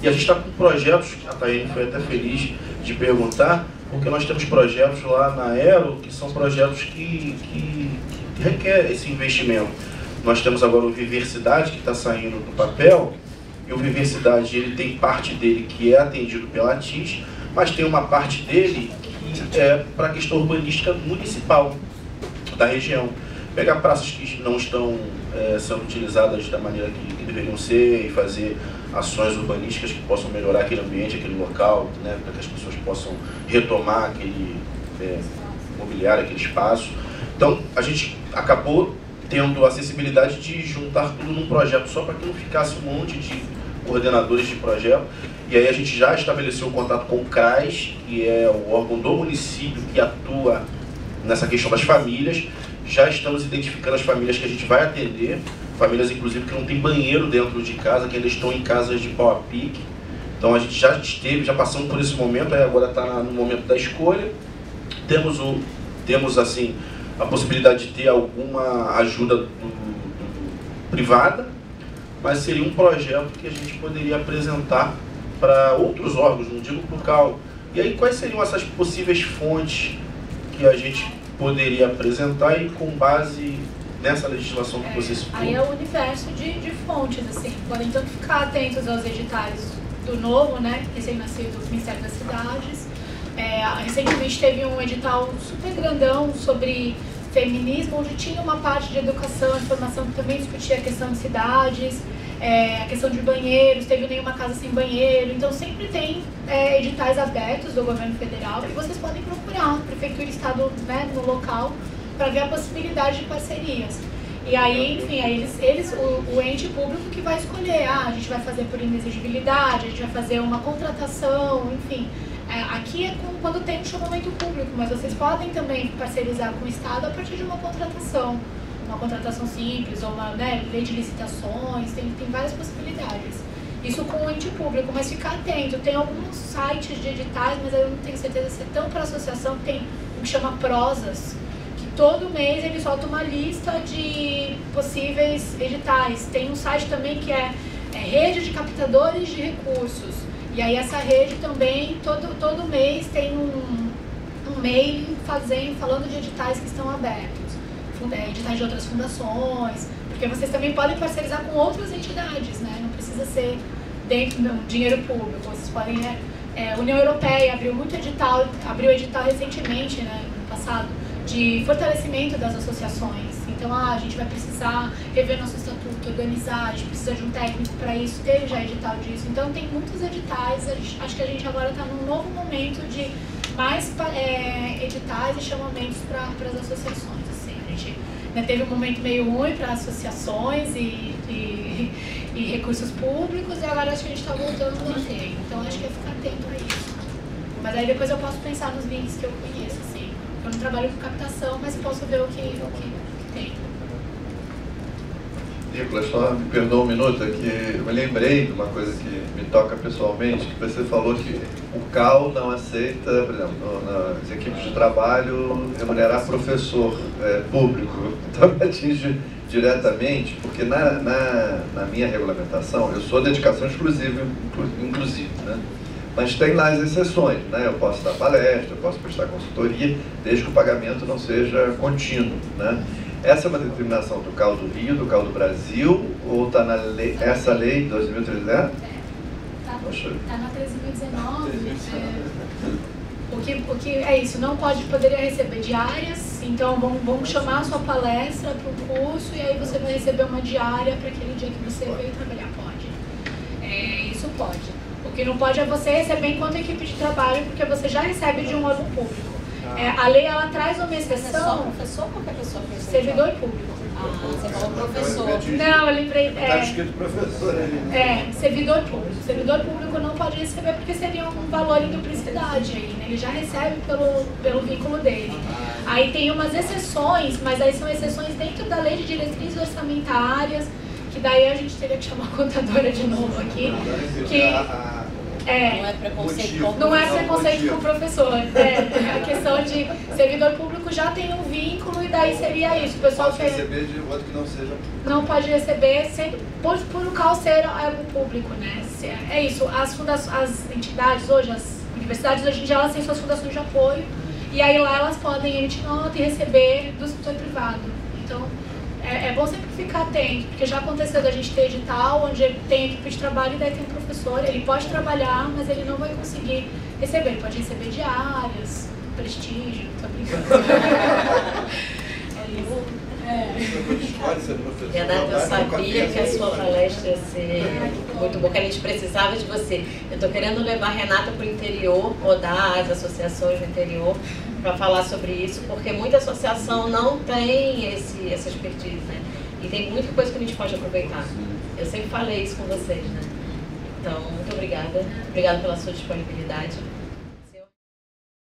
E a gente está com projetos, a Thaís foi até feliz de perguntar, porque nós temos projetos lá na Aero que são projetos que requerem esse investimento. Nós temos agora o Viversidade, que está saindo do papel, e o Viversidade ele tem parte dele que é atendido pela TIS, mas tem uma parte dele que é para a questão urbanística municipal da região. Pegar praças que não estão sendo utilizadas da maneira que deveriam ser e fazer ações urbanísticas que possam melhorar aquele ambiente, aquele local, né, para que as pessoas possam retomar aquele mobiliário, aquele espaço. Então, a gente acabou tendo a acessibilidade de juntar tudo num projeto só para que não ficasse um monte de coordenadores de projeto. E aí a gente já estabeleceu o contato com o CRAS, que é o órgão do município que atua nessa questão das famílias. Já estamos identificando as famílias que a gente vai atender, famílias inclusive que não tem banheiro dentro de casa, que ainda estão em casas de pau a pique. Então a gente já passamos por esse momento, aí agora está no momento da escolha. Temos assim a possibilidade de ter alguma ajuda privada, mas seria um projeto que a gente poderia apresentar para outros órgãos, não digo para o CAL. E aí quais seriam essas possíveis fontes que a gente poderia apresentar e com base nessa legislação que você citou? Aí é o universo de fontes, assim, podem tanto ficar atentos aos editais do novo, né, recém-nascido do Ministério das Cidades. Recentemente teve um edital super grandão sobre feminismo, onde tinha uma parte de educação e informação que também discutia a questão de cidades, a questão de banheiros, teve Nenhuma Casa Sem Banheiro. Então sempre tem editais abertos do governo federal que vocês podem procurar, Prefeitura e Estado, né, no local, para ver a possibilidade de parcerias. E aí, enfim, o ente público que vai escolher, a gente vai fazer por inexigibilidade, a gente vai fazer uma contratação, enfim. Aqui é quando tem um chamamento público, mas vocês podem também parcerizar com o Estado a partir de uma contratação, uma contratação simples, ou uma lei de licitações, tem várias possibilidades. Isso com o ente público, mas ficar atento. Tem alguns sites de editais, mas eu não tenho certeza se é tão para a associação, que tem o que chama Prosas, que todo mês ele solta uma lista de possíveis editais. Tem um site também que é Rede de Captadores de Recursos. E aí essa rede também, todo mês tem um mail falando de editais que estão abertos, editais de outras fundações, porque vocês também podem parcerizar com outras entidades, né? Não precisa ser dentro do dinheiro público. Vocês podem, União Europeia abriu edital recentemente, né, no passado, de fortalecimento das associações. Então, a gente vai precisar rever nosso estatuto, organizar, a gente precisa de um técnico para isso, teve já edital disso. Então, tem muitos editais, acho que a gente agora está num novo momento de mais editais e chamamentos para as associações. Assim, a gente teve um momento meio ruim para associações e recursos públicos, e agora acho que a gente está voltando a ter. Então, acho que é ficar atento a isso. Mas aí depois eu posso pensar nos links que eu conheço, assim. Eu não trabalho com captação, mas posso ver o que tem. Nicolas, só me perdoa um minuto, que eu me lembrei de uma coisa que me toca pessoalmente, que você falou que o CAL não aceita, por exemplo, nas equipes de trabalho, remunerar professor público. Então me atinge diretamente, porque na minha regulamentação, eu sou dedicação exclusiva, inclusive, né? Mas tem lá as exceções, né? Eu posso dar palestra, eu posso prestar consultoria, desde que o pagamento não seja contínuo, né? Essa é uma determinação do CAL do Rio, do CAL do Brasil, ou está na lei, essa lei 2013? Está na 13.019. O que é isso, não poderia receber diárias, então vamos chamar a sua palestra para o curso e aí você vai receber uma diária para aquele dia que você veio trabalhar. Pode. Isso pode. O que não pode é você receber enquanto equipe de trabalho, porque você já recebe de um órgão público. A lei, ela traz uma exceção... É só professor ou qualquer pessoa? Servidor público. Você falou professor. Não, eu lembrei... Está escrito professor ali. Servidor público. Servidor público não pode receber porque seria um valor em duplicidade aí, né? Ele já recebe pelo vínculo dele. Aí tem umas exceções, mas aí são exceções dentro da lei de diretrizes orçamentárias, que daí a gente teria que chamar a contadora de novo aqui. Não é preconceito com não é preconceito com o professor. A questão de servidor público já tem um vínculo e daí seria isso. O pessoal pode receber de outro que não seja. Não pode receber por o CAL ser algo público, né? É isso. As entidades hoje, as universidades hoje em dia, elas têm suas fundações de apoio e aí lá elas podem emitir nota e receber do setor privado. Então, é bom sempre ficar atento, porque já aconteceu da gente ter edital onde tem equipe de trabalho e daí tem um professor, ele pode trabalhar, mas ele não vai conseguir receber, ele pode receber diárias, prestígio, tô brincando. Renato, eu sabia que a sua palestra ia ser muito boa, que a gente precisava de você. Eu estou querendo levar a Renata para o interior, rodar as associações do interior, para falar sobre isso, porque muita associação não tem essa expertise, né? E tem muita coisa que a gente pode aproveitar. Eu sempre falei isso com vocês, né? Então, muito obrigada. Obrigada pela sua disponibilidade.